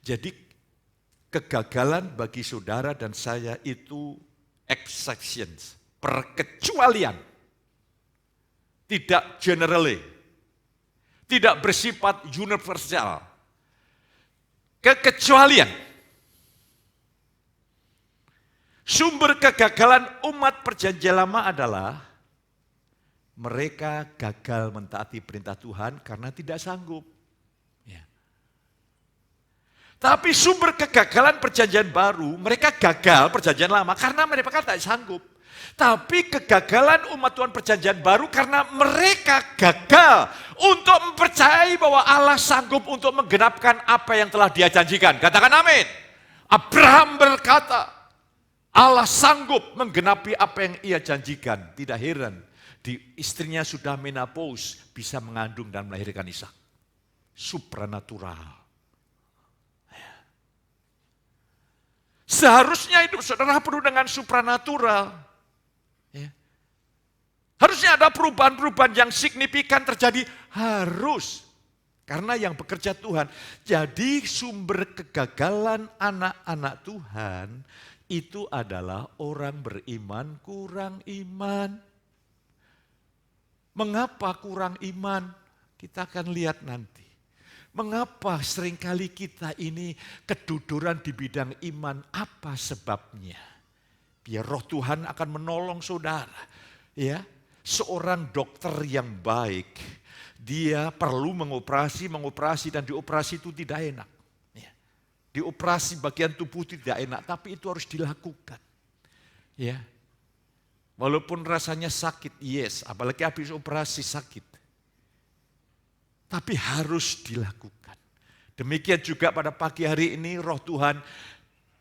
Jadi kegagalan bagi saudara dan saya itu exceptions, perkecualian. Tidak generally, tidak bersifat universal. Kekecualian. Sumber kegagalan umat perjanjian lama adalah mereka gagal mentaati perintah Tuhan karena tidak sanggup. Ya. Tapi sumber kegagalan perjanjian baru, mereka gagal perjanjian lama karena mereka tidak sanggup. Tapi kegagalan umat Tuhan perjanjian baru karena mereka gagal untuk mempercayai bahwa Allah sanggup untuk menggenapkan apa yang telah Dia janjikan. Katakan amin. Abraham berkata, Allah sanggup menggenapi apa yang Ia janjikan. Tidak heran. Istrinya sudah menopause, bisa mengandung dan melahirkan Ishak. Supranatural. Seharusnya hidup saudara penuh dengan supranatural. Harusnya ada perubahan-perubahan yang signifikan terjadi. Harus. Karena yang bekerja Tuhan. Jadi sumber kegagalan anak-anak Tuhan itu adalah orang beriman kurang iman. Mengapa kurang iman? Kita akan lihat nanti. Mengapa seringkali kita ini keduduran di bidang iman? Apa sebabnya? Biar roh Tuhan akan menolong saudara. Ya, seorang dokter yang baik, dia perlu mengoperasi dan dioperasi itu tidak enak. Ya. Dioperasi bagian tubuh tidak enak, tapi itu harus dilakukan. Ya. Walaupun rasanya sakit, yes, apalagi habis operasi sakit. Tapi harus dilakukan. Demikian juga pada pagi hari ini roh Tuhan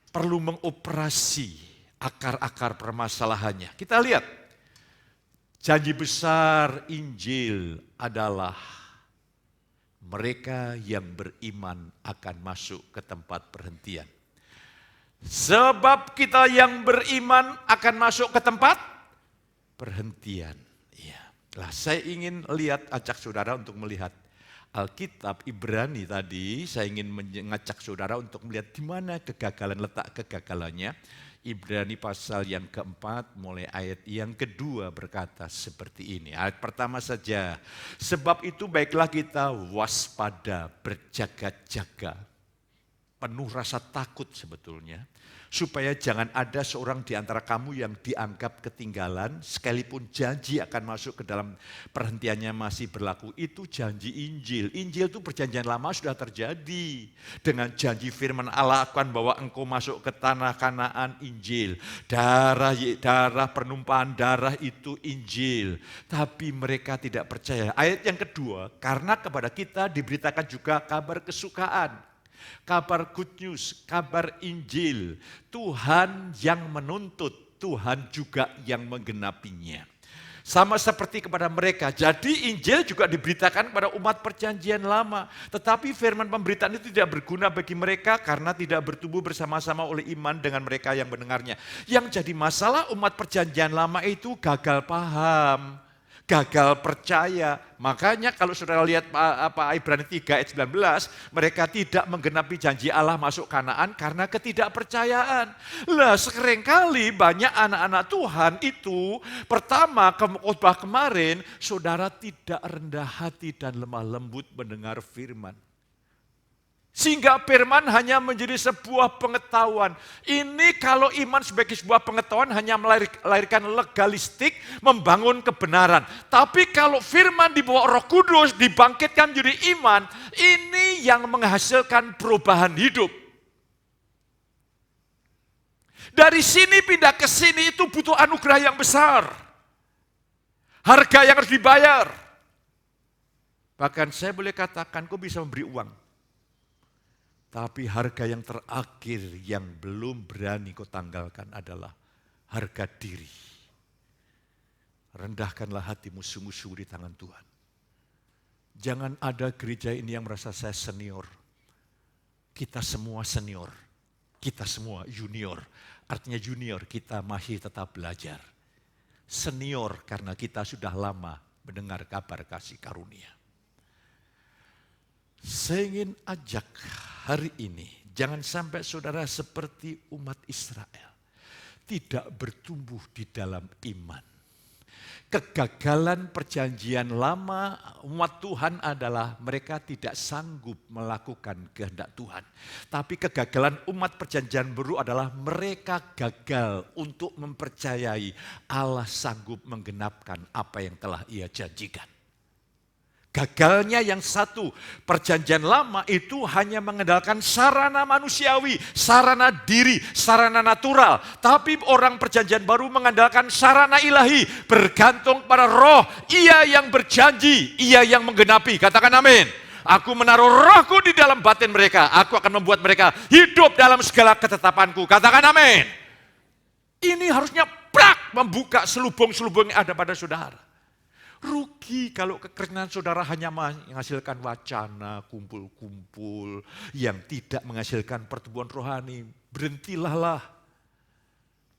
perlu mengoperasi akar-akar permasalahannya. Kita lihat, janji besar Injil adalah mereka yang beriman akan masuk ke tempat perhentian. Sebab kita yang beriman akan masuk ke tempat perhentian. Ya. Lah, saya ingin ajak saudara untuk melihat Alkitab Ibrani tadi. Saya ingin mengajak saudara untuk melihat di mana letak kegagalannya. Ibrani pasal yang keempat mulai ayat yang kedua berkata seperti ini. Ayat pertama saja. Sebab itu baiklah kita waspada, berjaga-jaga. Penuh rasa takut sebetulnya. Supaya jangan ada seorang di antara kamu yang dianggap ketinggalan, sekalipun janji akan masuk ke dalam perhentiannya masih berlaku. Itu janji Injil. Injil itu perjanjian lama sudah terjadi. Dengan janji firman Allah akan bawa engkau masuk ke tanah Kanaan, Injil. Darah penumpahan darah itu Injil. Tapi mereka tidak percaya. Ayat yang kedua, karena kepada kita diberitakan juga kabar kesukaan. Kabar good news, kabar Injil. Tuhan yang menuntut, Tuhan juga yang menggenapinya. Sama seperti kepada mereka. Jadi Injil juga diberitakan kepada umat perjanjian lama. Tetapi firman pemberitaan itu tidak berguna bagi mereka karena tidak bertumbuh bersama-sama oleh iman dengan mereka yang mendengarnya. Yang jadi masalah umat perjanjian lama itu gagal paham. Gagal percaya. Makanya kalau saudara lihat Ibrani 3 ayat 19, mereka tidak menggenapi janji Allah masuk Kanaan karena ketidakpercayaan. Lah seringkali banyak anak-anak Tuhan itu pertama khotbah kemarin, saudara tidak rendah hati dan lemah lembut mendengar firman. Sehingga firman hanya menjadi sebuah pengetahuan. Ini kalau iman sebagai sebuah pengetahuan hanya melahirkan legalistik, membangun kebenaran. Tapi kalau firman dibawa Roh Kudus, dibangkitkan menjadi iman, ini yang menghasilkan perubahan hidup. Dari sini pindah ke sini itu butuh anugerah yang besar. Harga yang harus dibayar. Bahkan saya boleh katakan, kau bisa memberi uang. Tapi harga yang terakhir yang belum berani kau tanggalkan adalah harga diri. Rendahkanlah hatimu sungguh-sungguh di tangan Tuhan. Jangan ada gereja ini yang merasa saya senior. Kita semua senior. Kita semua junior. Artinya junior, kita masih tetap belajar. Senior karena kita sudah lama mendengar kabar kasih karunia. Saya ingin ajak hari ini, jangan sampai saudara seperti umat Israel. Tidak bertumbuh di dalam iman. Kegagalan perjanjian lama umat Tuhan adalah mereka tidak sanggup melakukan kehendak Tuhan. Tapi kegagalan umat perjanjian baru adalah mereka gagal untuk mempercayai Allah sanggup menggenapkan apa yang telah Ia janjikan. Gagalnya yang satu, perjanjian lama itu hanya mengandalkan sarana manusiawi, sarana diri, sarana natural. Tapi orang perjanjian baru mengandalkan sarana ilahi, bergantung pada Roh. Ia yang berjanji, Ia yang menggenapi. Katakan amin. Aku menaruh Rohku di dalam batin mereka. Aku akan membuat mereka hidup dalam segala ketetapanku. Katakan amin. Ini harusnya membuka selubung-selubung yang ada pada saudara. Rugi kalau kekeringan saudara hanya menghasilkan wacana, kumpul-kumpul yang tidak menghasilkan pertumbuhan rohani. Berhentilah.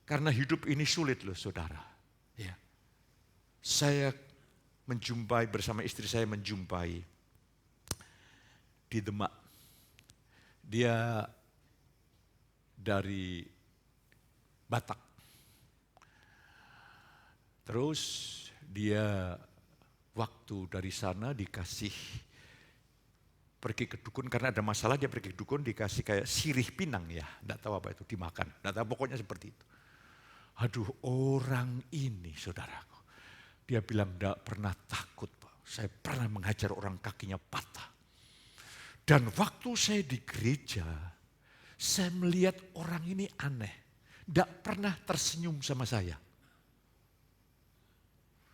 Karena hidup ini sulit loh saudara. Ya. Saya bersama istri saya menjumpai di Demak. Dia dari Batak. Terus dia waktu dari sana dikasih pergi ke dukun karena ada masalah, dia pergi ke dukun dikasih kayak sirih pinang ya, enggak tahu apa itu, dimakan, enggak tahu, pokoknya seperti itu. Aduh, orang ini saudaraku, dia bilang enggak pernah takut, Pak. Saya pernah menghajar orang kakinya patah. Dan waktu saya di gereja, saya melihat orang ini aneh, enggak pernah tersenyum sama saya.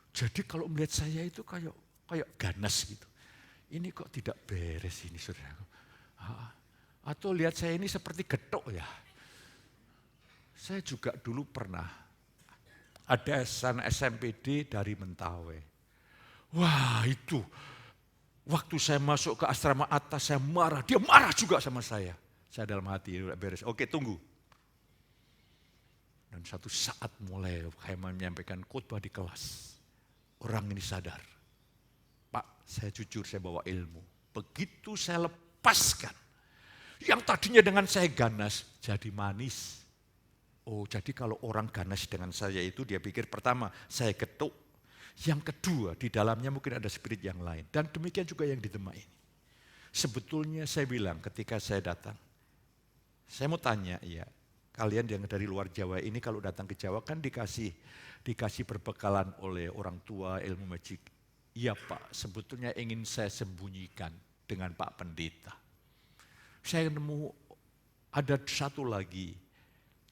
Jadi kalau melihat saya itu kayak ganas gitu. Ini kok tidak beres ini saudara. Atau lihat saya ini seperti getok ya. Saya juga dulu pernah ada SMPD dari Mentawai. Wah itu Waktu saya masuk ke asrama atas, saya marah. Dia marah juga sama saya. Saya dalam hati, udah beres. Oke, tunggu. Dan satu saat mulai saya menyampaikan khotbah di kelas. Orang ini sadar. Pak, saya jujur, saya bawa ilmu. Begitu saya lepaskan. Yang tadinya dengan saya ganas, jadi manis. Oh, jadi kalau orang ganas dengan saya itu, dia pikir pertama, saya ketuk. Yang kedua, di dalamnya mungkin ada spirit yang lain. Dan demikian juga yang di Demak ini. Sebetulnya saya bilang ketika saya datang, saya mau tanya, ya, kalian yang dari luar Jawa ini kalau datang ke Jawa kan dikasih perbekalan oleh orang tua ilmu magic. Iya Pak, sebetulnya ingin saya sembunyikan dengan Pak Pendeta. Saya nemu ada satu lagi,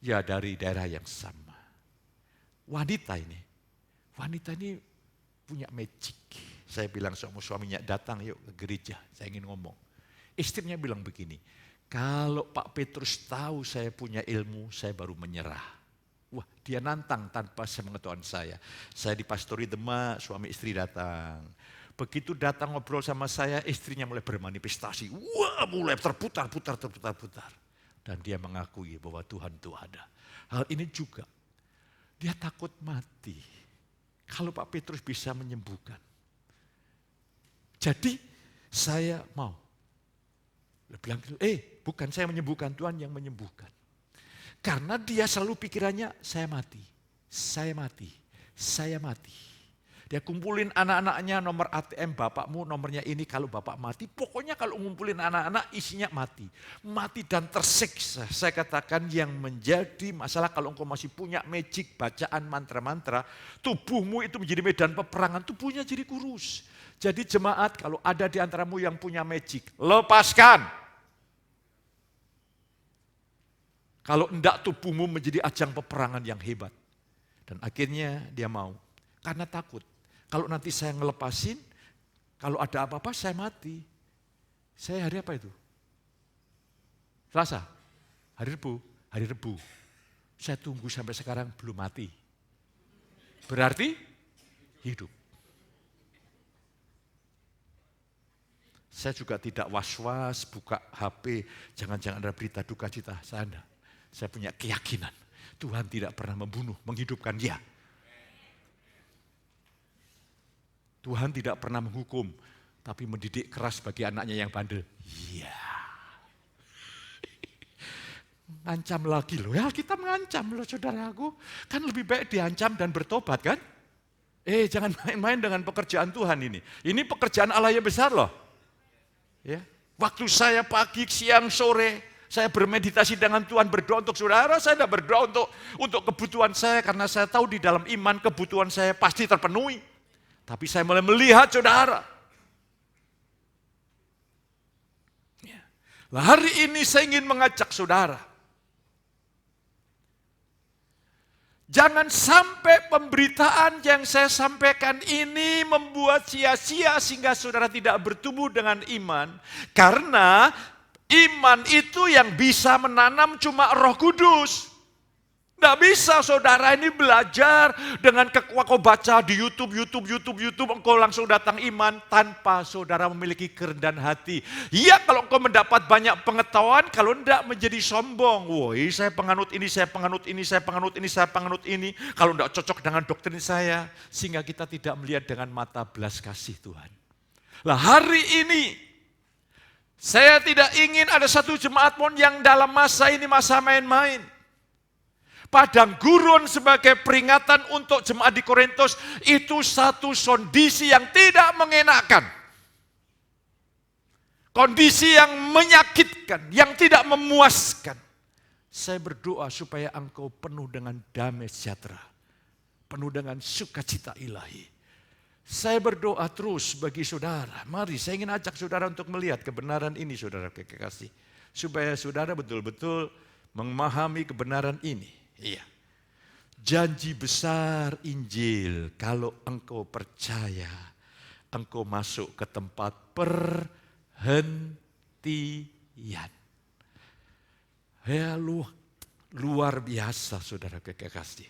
ya dari daerah yang sama. Wanita ini punya magic. Saya bilang sama suaminya, datang yuk ke gereja, saya ingin ngomong. Istrinya bilang begini, kalau Pak Petrus tahu saya punya ilmu, saya baru menyerah. Wah, dia nantang tanpa sepengetahuan saya. Saya di pastori Demak, suami istri datang. Begitu datang ngobrol sama saya, istrinya mulai bermanifestasi. Wah, mulai terputar. Dan dia mengakui bahwa Tuhan itu ada. Hal ini juga, dia takut mati. Kalau Pak Petrus bisa menyembuhkan. Jadi saya mau. Dia bilang, bukan saya menyembuhkan, Tuhan yang menyembuhkan. Karena dia selalu pikirannya, saya mati. Dia kumpulin anak-anaknya, nomor ATM bapakmu, nomornya ini kalau bapak mati. Pokoknya kalau ngumpulin anak-anak isinya mati. Mati dan tersiksa. Saya katakan yang menjadi masalah kalau engkau masih punya magic, bacaan mantra-mantra, tubuhmu itu menjadi medan peperangan, tubuhnya jadi kurus. Jadi jemaat kalau ada di antaramu yang punya magic, lepaskan. Kalau enggak tubuhmu menjadi ajang peperangan yang hebat. Dan akhirnya dia mau. Karena takut. Kalau nanti saya ngelepasin, kalau ada apa-apa saya mati. Saya hari apa itu? Selasa? Hari Rebu. Saya tunggu sampai sekarang belum mati. Berarti hidup. Saya juga tidak was-was buka HP, jangan-jangan ada berita duka cita. Saya punya keyakinan Tuhan tidak pernah membunuh, menghidupkan dia. Tuhan tidak pernah menghukum, tapi mendidik keras bagi anaknya yang bandel. Iya. Ngancam lagi loh, ya kita mengancam loh saudaraku. Kan lebih baik diancam dan bertobat kan? Jangan main-main dengan pekerjaan Tuhan ini. Ini pekerjaan Allah yang besar loh. Ya. Waktu saya pagi, siang, sore, saya bermeditasi dengan Tuhan, berdoa untuk saudara, saya tidak berdoa untuk kebutuhan saya, karena saya tahu di dalam iman kebutuhan saya pasti terpenuhi. Tapi saya mulai melihat saudara. Ya. Hari ini saya ingin mengajak saudara. Jangan sampai pemberitaan yang saya sampaikan ini membuat sia-sia sehingga saudara tidak bertumbuh dengan iman. Karena iman itu yang bisa menanam cuma Roh Kudus. Tidak bisa saudara ini belajar dengan kau baca di YouTube, engkau langsung datang iman tanpa saudara memiliki kerendahan hati. Ya kalau engkau mendapat banyak pengetahuan, kalau tidak menjadi sombong. Woi saya penganut ini, saya penganut ini. Kalau tidak cocok dengan doktrin saya, sehingga kita tidak melihat dengan mata belas kasih Tuhan. Lah hari ini, saya tidak ingin ada satu jemaat pun yang dalam masa ini masa main-main. Padang gurun sebagai peringatan untuk jemaat di Korintus itu satu kondisi yang tidak mengenakan. Kondisi yang menyakitkan, yang tidak memuaskan. Saya berdoa supaya engkau penuh dengan damai sejahtera. Penuh dengan sukacita ilahi. Saya berdoa terus bagi saudara. Mari saya ingin ajak saudara untuk melihat kebenaran ini saudara kekasih. Supaya saudara betul-betul memahami kebenaran ini. Iya. Janji besar Injil, kalau engkau percaya, engkau masuk ke tempat perhentian. Ya luar biasa saudara kekasih.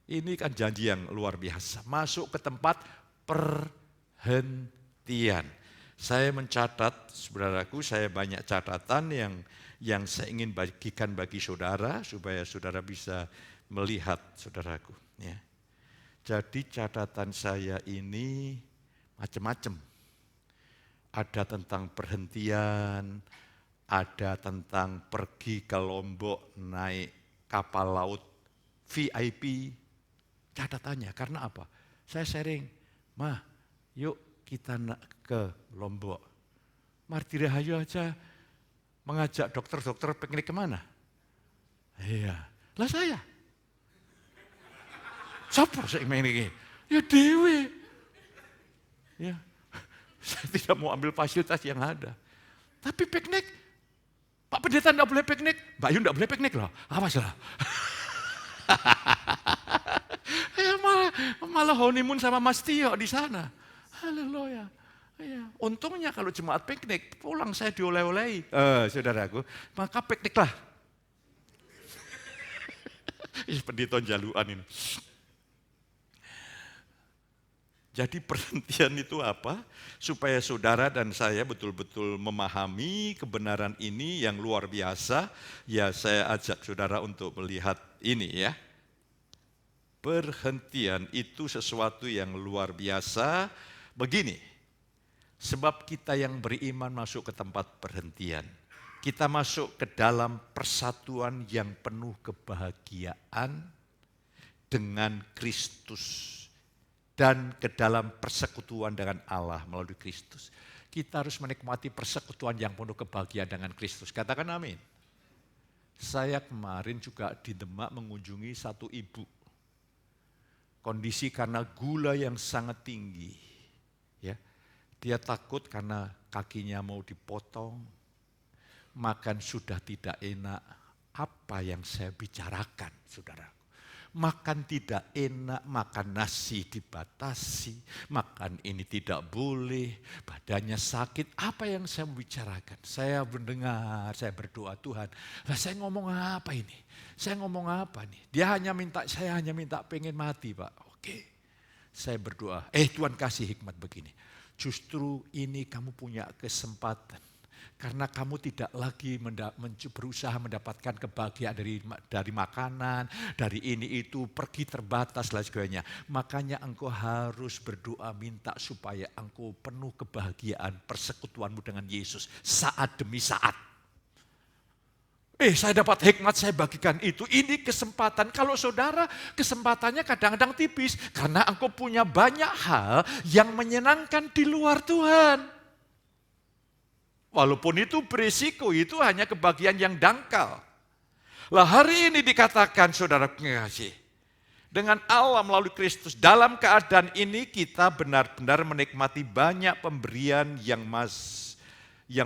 Ini kan janji yang luar biasa. Masuk ke tempat perhentian. Saya mencatat, saudaraku, saya banyak catatan yang saya ingin bagikan bagi saudara, supaya saudara bisa melihat, saudaraku. Ya. Jadi catatan saya ini macam-macam. Ada tentang perhentian, ada tentang pergi ke Lombok naik kapal laut VIP. Catatannya, karena apa? Saya sharing, "Mah, yuk kita ke Lombok." Marti Rahayu aja mengajak dokter-dokter piknik kemana? Iya, lah saya. Siapa saya ini? Ya dewe. Ya, saya tidak mau ambil fasilitas yang ada. Tapi piknik, Pak Pendeta enggak boleh piknik, Mbak Yu enggak boleh piknik loh. Awas lah. Ya, malah honeymoon sama Mas Tio di sana. Haleluya. Ya, untungnya kalau jemaat piknik, pulang saya dioleh-olehi. Saudaraku, maka pikniklah. Pendeta jaluan ini. Jadi perhentian itu apa? Supaya saudara dan saya betul-betul memahami kebenaran ini yang luar biasa. Ya, saya ajak saudara untuk melihat ini ya. Perhentian itu sesuatu yang luar biasa. Begini, sebab kita yang beriman masuk ke tempat perhentian. Kita masuk ke dalam persatuan yang penuh kebahagiaan dengan Kristus. Dan ke dalam persekutuan dengan Allah melalui Kristus. Kita harus menikmati persekutuan yang penuh kebahagiaan dengan Kristus. Katakan amin. Saya kemarin juga di Demak mengunjungi satu ibu. Kondisi karena gula yang sangat tinggi. Ya, dia takut karena kakinya mau dipotong. Makan sudah tidak enak. Apa yang saya bicarakan, saudara? Makan tidak enak, makan nasi dibatasi, makan ini tidak boleh, badannya sakit. Apa yang saya bicarakan? Saya mendengar, saya berdoa, Tuhan, lah saya ngomong apa ini? Saya ngomong apa nih? Saya hanya minta pengen mati, Pak. Oke, saya berdoa, Tuhan kasih hikmat begini. Justru ini kamu punya kesempatan. Karena kamu tidak lagi berusaha mendapatkan kebahagiaan dari makanan, dari ini itu, pergi terbatas dan sebagainya. Makanya engkau harus berdoa minta supaya engkau penuh kebahagiaan persekutuanmu dengan Yesus saat demi saat. Saya dapat hikmat, saya bagikan itu. Ini kesempatan. Kalau saudara kesempatannya kadang-kadang tipis. Karena engkau punya banyak hal yang menyenangkan di luar Tuhan. Walaupun itu berisiko, itu hanya kebahagiaan yang dangkal. Lah hari ini dikatakan saudara pengasih, dengan Allah melalui Kristus, dalam keadaan ini kita benar-benar menikmati banyak pemberian yang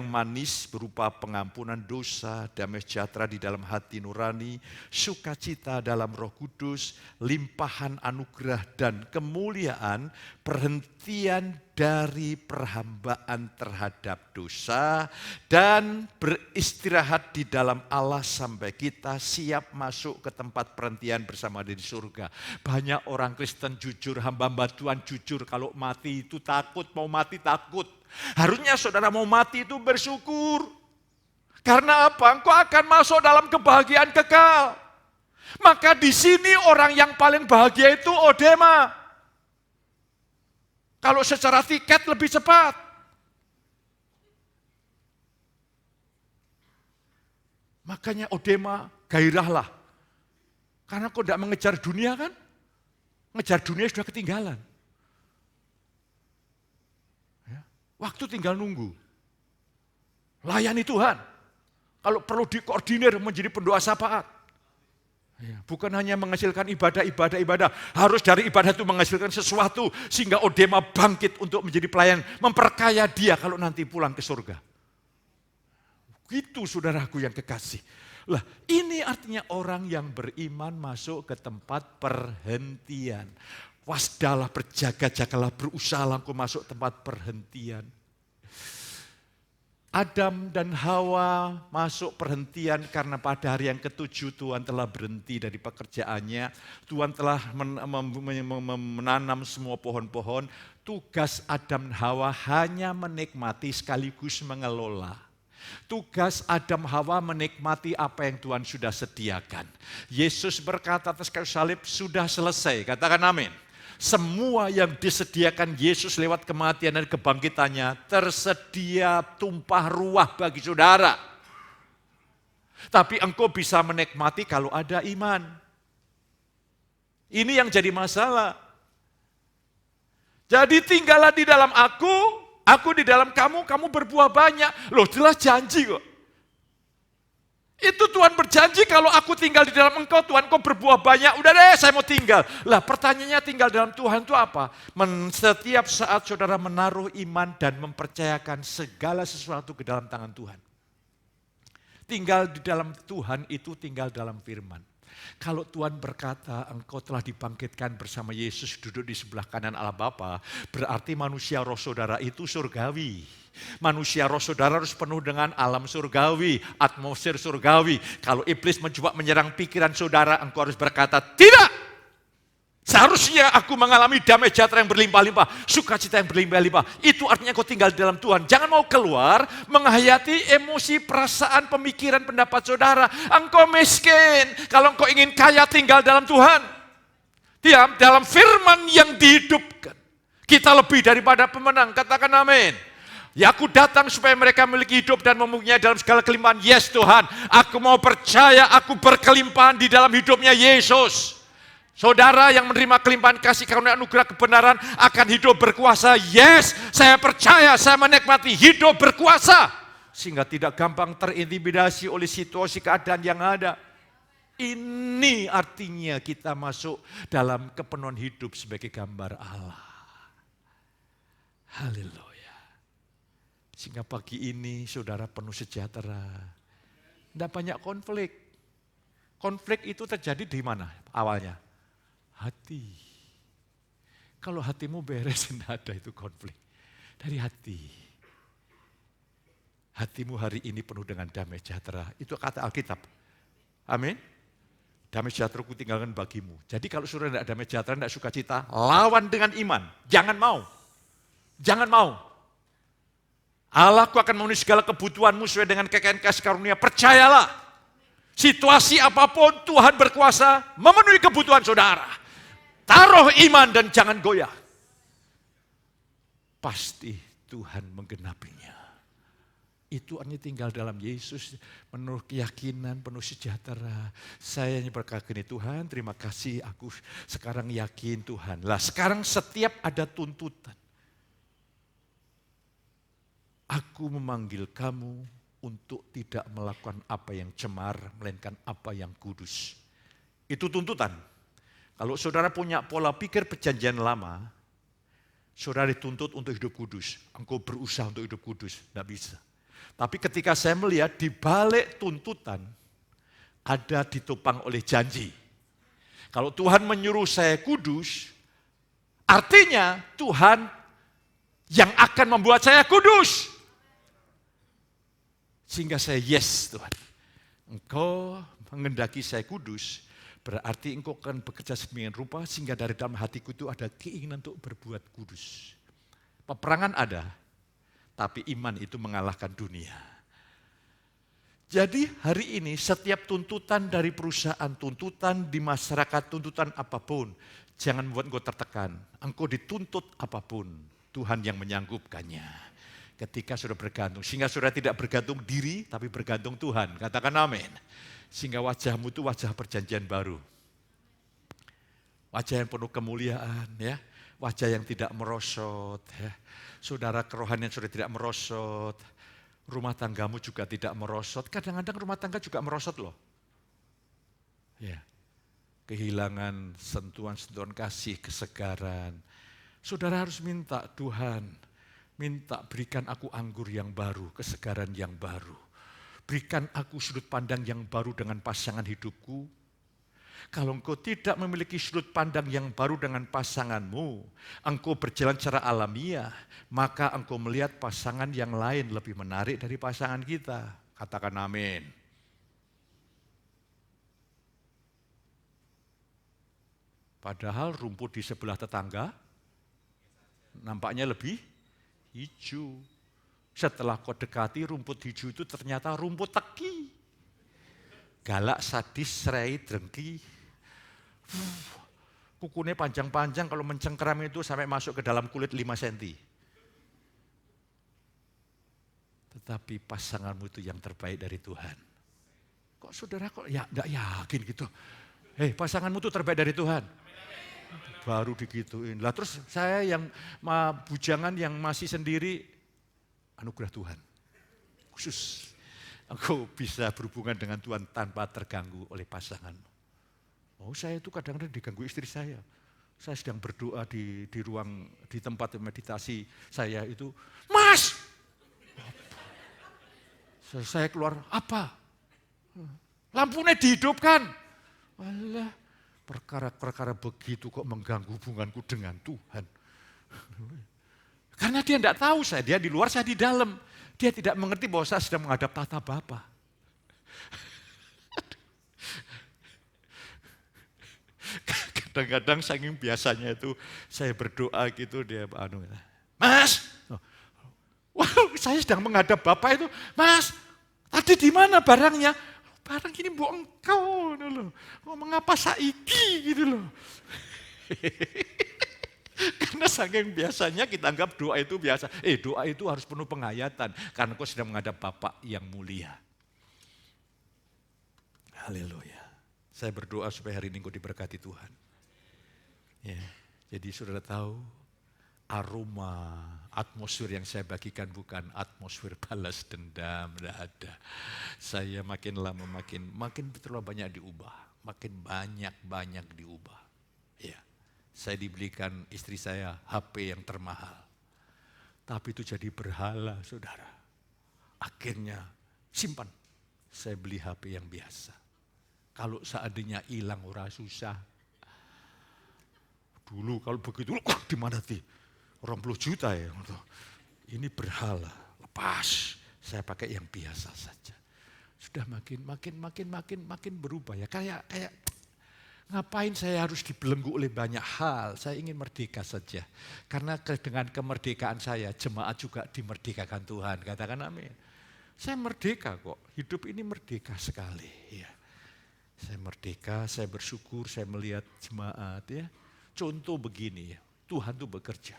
manis berupa pengampunan dosa, damai sejahtera di dalam hati nurani, sukacita dalam Roh Kudus, limpahan anugerah dan kemuliaan, perhentian dari perhambaan terhadap dosa, dan beristirahat di dalam Allah sampai kita siap masuk ke tempat perhentian bersama di surga. Banyak orang Kristen jujur, hamba-hamba Tuhan jujur, kalau mati itu takut, mau mati takut. Harusnya saudara mau mati itu bersyukur. Karena apa? Engkau akan masuk dalam kebahagiaan kekal. Maka di sini orang yang paling bahagia itu Odema. Kalau secara tiket lebih cepat. Makanya Odema gairahlah. Karena kau tidak mengejar dunia kan? Mengejar dunia sudah ketinggalan. Waktu tinggal nunggu. Layani Tuhan. Kalau perlu dikoordinir menjadi pendoa syafaat. Bukan hanya menghasilkan ibadah. Harus dari ibadah itu menghasilkan sesuatu. Sehingga Odema bangkit untuk menjadi pelayan. Memperkaya dia kalau nanti pulang ke surga. Gitu saudaraku yang kekasih. Lah ini artinya orang yang beriman masuk ke tempat perhentian. Wasdalah, berjaga-jagalah, berusaha engkau masuk tempat perhentian. Adam dan Hawa masuk perhentian karena pada hari yang ketujuh Tuhan telah berhenti dari pekerjaannya. Tuhan telah menanam semua pohon-pohon. Tugas Adam dan Hawa hanya menikmati sekaligus mengelola. Tugas Adam Hawa menikmati apa yang Tuhan sudah sediakan. Yesus berkata atas kayu salib, sudah selesai. Katakan amin. Semua yang disediakan Yesus lewat kematian dan kebangkitannya tersedia tumpah ruah bagi saudara. Tapi engkau bisa menikmati kalau ada iman. Ini yang jadi masalah. Jadi tinggallah di dalam aku di dalam kamu, kamu berbuah banyak. Loh, jelas janji kok. Itu Tuhan berjanji kalau aku tinggal di dalam engkau, Tuhan kau berbuah banyak, udah deh saya mau tinggal. Lah pertanyaannya tinggal dalam Tuhan itu apa? Setiap saat saudara menaruh iman dan mempercayakan segala sesuatu ke dalam tangan Tuhan. Tinggal di dalam Tuhan itu tinggal dalam firman. Kalau Tuhan berkata engkau telah dibangkitkan bersama Yesus duduk di sebelah kanan Allah Bapa, berarti manusia roh saudara itu surgawi. Manusia roh saudara harus penuh dengan alam surgawi, atmosfer surgawi. Kalau iblis mencoba menyerang pikiran saudara, engkau harus berkata, tidak! Seharusnya aku mengalami damai sejahtera yang berlimpah-limpah, sukacita yang berlimpah-limpah. Itu artinya kau tinggal di dalam Tuhan. Jangan mau keluar menghayati emosi, perasaan, pemikiran, pendapat saudara. Engkau miskin, kalau engkau ingin kaya tinggal dalam Tuhan. Diam dalam firman yang dihidupkan. Kita lebih daripada pemenang, katakan amin. Ya aku datang supaya mereka memiliki hidup dan mempunyai dalam segala kelimpahan. Yes Tuhan, aku mau percaya aku berkelimpahan di dalam hidupnya Yesus. Saudara yang menerima kelimpahan kasih karunia anugerah kebenaran akan hidup berkuasa. Yes, saya percaya, saya menikmati hidup berkuasa. Sehingga tidak gampang terintimidasi oleh situasi keadaan yang ada. Ini artinya kita masuk dalam kepenuhan hidup sebagai gambar Allah. Haleluya. Sehingga pagi ini saudara penuh sejahtera. Tidak banyak konflik. Konflik itu terjadi di mana awalnya? Hati. Kalau hatimu beres, tidak ada itu konflik. Dari hati. Hatimu hari ini penuh dengan damai sejahtera. Itu kata Alkitab. Amin. Damai sejahtera ku tinggalkan bagimu. Jadi kalau saudara tidak damai sejahtera, tidak sukacita, lawan dengan iman. Jangan mau. Jangan mau. Allahku akan memenuhi segala kebutuhanmu sesuai dengan kekayaan kasih karunia. Percayalah. Situasi apapun Tuhan berkuasa memenuhi kebutuhan saudara. Taruh iman dan jangan goyah. Pasti Tuhan menggenapinya. Itu artinya tinggal dalam Yesus, penuh keyakinan, penuh sejahtera. Saya hanya berkata gini, Tuhan terima kasih aku sekarang yakin Tuhan. Lah sekarang setiap ada tuntutan. Aku memanggil kamu untuk tidak melakukan apa yang cemar, melainkan apa yang kudus. Itu tuntutan. Kalau saudara punya pola pikir perjanjian lama, saudara dituntut untuk hidup kudus. Engkau berusaha untuk hidup kudus, tidak bisa. Tapi ketika saya melihat di balik tuntutan, ada ditopang oleh janji. Kalau Tuhan menyuruh saya kudus, artinya Tuhan yang akan membuat saya kudus. Sehingga saya yes Tuhan, engkau mengendaki saya kudus, berarti engkau akan bekerja sedemikian rupa sehingga dari dalam hatiku itu ada keinginan untuk berbuat kudus. Peperangan ada, tapi iman itu mengalahkan dunia. Jadi hari ini setiap tuntutan dari perusahaan, tuntutan di masyarakat, tuntutan apapun, jangan membuat engkau tertekan. Engkau dituntut apapun, Tuhan yang menyanggupkannya. Ketika sudah bergantung, sehingga sudah tidak bergantung diri, tapi bergantung Tuhan. Katakan amin. Sehingga wajahmu itu wajah perjanjian baru. Wajah yang penuh kemuliaan, ya. Wajah yang tidak merosot, ya. Saudara kerohanian sudah tidak merosot. Rumah tanggamu juga tidak merosot. Kadang-kadang rumah tangga juga merosot loh. Ya. Kehilangan sentuhan-sentuhan kasih, kesegaran. Saudara harus minta, Tuhan, minta berikan aku anggur yang baru, kesegaran yang baru. Berikan aku sudut pandang yang baru dengan pasangan hidupku. Kalau engkau tidak memiliki sudut pandang yang baru dengan pasanganmu, engkau berjalan secara alamiah, maka engkau melihat pasangan yang lain lebih menarik dari pasangan kita. Katakan amin. Padahal rumput di sebelah tetangga nampaknya lebih hijau. Setelah kau dekati rumput hijau itu ternyata rumput teki. Galak, sadis, serai, drengki. Kukunya panjang-panjang, kalau mencengkeram itu sampai masuk ke dalam kulit 5 cm. Tetapi pasanganmu itu yang terbaik dari Tuhan. Kok saudara kok ya enggak yakin gitu? Hei, pasanganmu itu terbaik dari Tuhan. Baru digituin. Lah terus saya yang bujangan yang masih sendiri, anugerah Tuhan. Khusus. Engkau bisa berhubungan dengan Tuhan tanpa terganggu oleh pasanganmu. Oh, saya itu kadang-kadang diganggu istri saya. Saya sedang berdoa di ruang, di tempat meditasi saya itu, Mas! Saya keluar, apa? Lampunya dihidupkan. Alah, perkara-perkara begitu kok mengganggu hubunganku dengan Tuhan. Karena dia tidak tahu dia di luar, saya di dalam. Dia tidak mengerti bahwa saya sedang menghadap tata Bapa. Kadang-kadang saking biasanya itu saya berdoa gitu, dia Mas, wow, saya sedang menghadap Bapak itu, Mas, tadi di mana barangnya? Barang ini bu engkau, loh. Mengapa saiki gitu loh. Karena saking biasanya kita anggap doa itu biasa. Doa itu harus penuh penghayatan, karena kau sedang menghadap Bapak yang mulia. Haleluya. Saya berdoa supaya hari ini kau diberkati Tuhan. Ya, jadi saudara tahu, aroma, atmosfer yang saya bagikan bukan atmosfer balas dendam, tidak ada. Saya makin lama makin terlalu banyak diubah, makin banyak diubah. Ya, saya dibelikan istri saya HP yang termahal, tapi itu jadi berhala, saudara. Akhirnya simpan, saya beli HP yang biasa. Kalau seandainya hilang ora susah. Dulu kalau begitu, di mana sih? 20 juta ya. Ini berhala, lepas. Saya pakai yang biasa saja. Sudah makin berubah ya. Kayak ngapain saya harus dibelenggu oleh banyak hal. Saya ingin merdeka saja. Karena dengan kemerdekaan saya, jemaat juga dimerdekakan Tuhan. Katakan amin. Saya merdeka kok. Hidup ini merdeka sekali. Ya. Saya merdeka, saya bersyukur, saya melihat jemaat ya. Contoh begini ya, Tuhan tuh bekerja.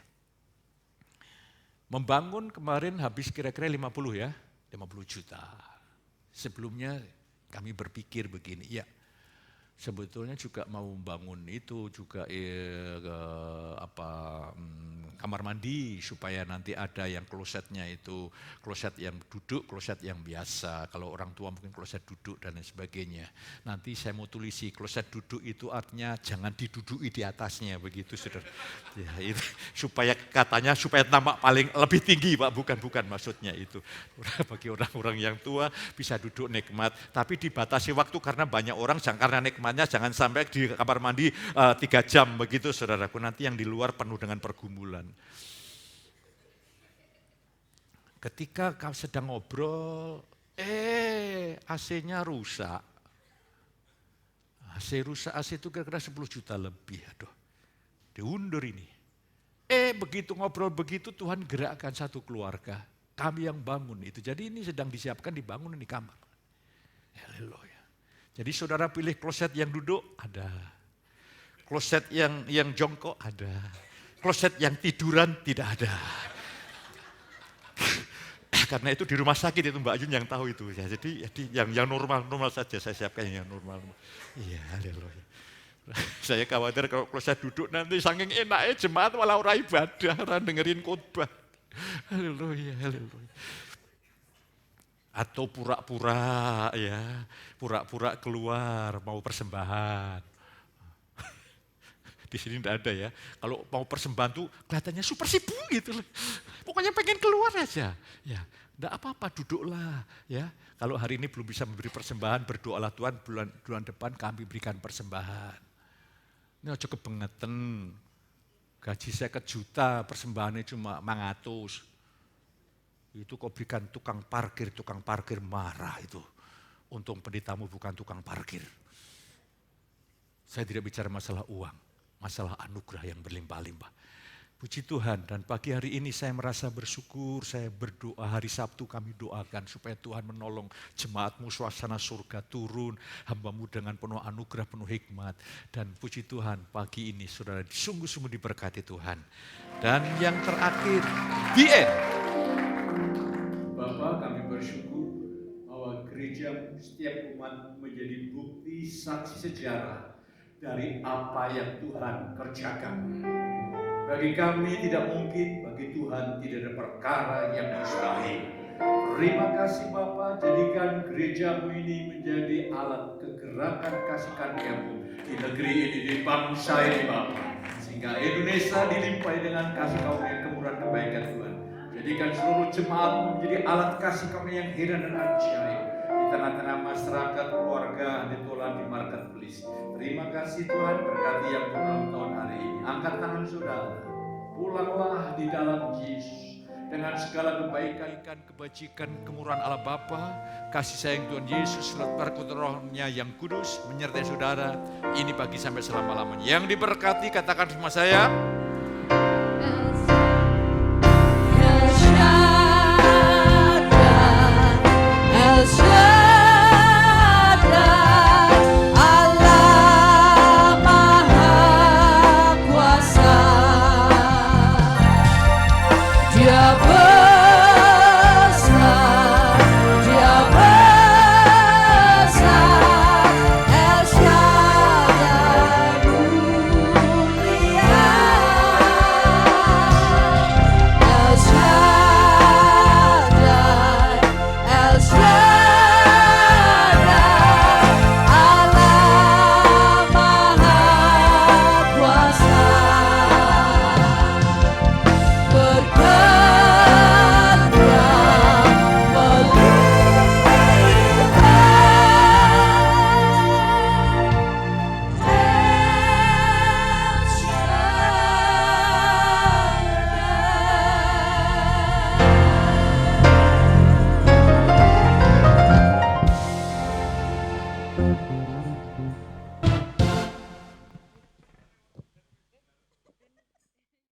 Membangun kemarin habis kira-kira 50 ya, 50 juta. Sebelumnya kami berpikir begini, ya sebetulnya juga mau membangun itu juga kamar mandi supaya nanti ada yang klosetnya itu kloset yang duduk, kloset yang biasa. Kalau orang tua mungkin kloset duduk dan lain sebagainya. Nanti saya mau tulisi kloset duduk itu artinya jangan diduduki di atasnya begitu, saudara. Ya, itu supaya katanya supaya tampak paling lebih tinggi, Pak, bukan maksudnya itu. Bagi orang-orang yang tua bisa duduk nikmat, tapi dibatasi waktu karena banyak orang, karena nikmatnya jangan sampai di kamar mandi 3 jam begitu, saudaraku. Nanti yang di luar penuh dengan pergumulan. Ketika kau sedang ngobrol, AC-nya rusak. AC itu kira-kira 10 juta lebih. Aduh, diundur ini. Begitu ngobrol begitu Tuhan gerakkan satu keluarga. Kami yang bangun itu. Jadi ini sedang disiapkan dibangun di kamar. Haleluya. Jadi saudara pilih kloset yang duduk, ada. Kloset yang jongkok, ada. Kloset yang tiduran, tidak ada. Karena itu di rumah sakit itu Mbak Yun yang tahu itu. Ya, jadi yang normal saja saya siapkan yang normal. Iya, haleluya. Saya khawatir kalau kloset duduk nanti saking enaknya jemaat malah orang ibadah, orang dengerin khotbah. Haleluya. Atau pura-pura keluar mau persembahan. Di sini tidak ada ya. Kalau mau persembahan tuh kelihatannya super sibuk gitu loh. Pokoknya pengen keluar aja. Ya, Tidak apa-apa, duduklah ya. Kalau hari ini belum bisa memberi persembahan, berdoalah Tuhan, bulan depan kami berikan persembahan. Ini aja kebangetan. Gaji saya juta, persembahannya cuma 500. Itu kok berikan tukang parkir marah itu. Untung pendetamu bukan tukang parkir. Saya tidak bicara masalah uang, masalah anugerah yang berlimpah-limpah. Puji Tuhan, dan pagi hari ini saya merasa bersyukur, saya berdoa, hari Sabtu kami doakan supaya Tuhan menolong jemaatmu, suasana surga turun, hambamu dengan penuh anugerah, penuh hikmat. Dan puji Tuhan, pagi ini saudara sungguh-sungguh diberkati Tuhan. Dan yang terakhir, the end. Bapak, kami bersyukur bahwa gereja setiap umat menjadi bukti saksi sejarah dari apa yang Tuhan kerjakan. Bagi kami tidak mungkin, bagi Tuhan tidak ada perkara yang mustahil. Terima kasih Bapa, jadikan gerejamu ini menjadi alat kegerakan kasih karuniamu di negeri ini, di bangsa ini Bapa. Sehingga Indonesia dilimpahi dengan kasih karunia kemurahan kebaikan Tuhan. Jadikan seluruh jemaat menjadi alat kasih karunia yang heran dan ajaib di tengah-tengah masyarakat, keluarga, ditolan di marketplace. Terima kasih Tuhan, berkati yang ulang tahun hari ini. Angkat tangan saudara, pulanglah di dalam Yesus dengan segala kebaikan, kebajikan, kemurahan Allah Bapa, kasih sayang Tuhan Yesus, berkat rohnya yang kudus menyertai saudara ini pagi sampai selama-lamanya. Yang diberkati katakan sama saya.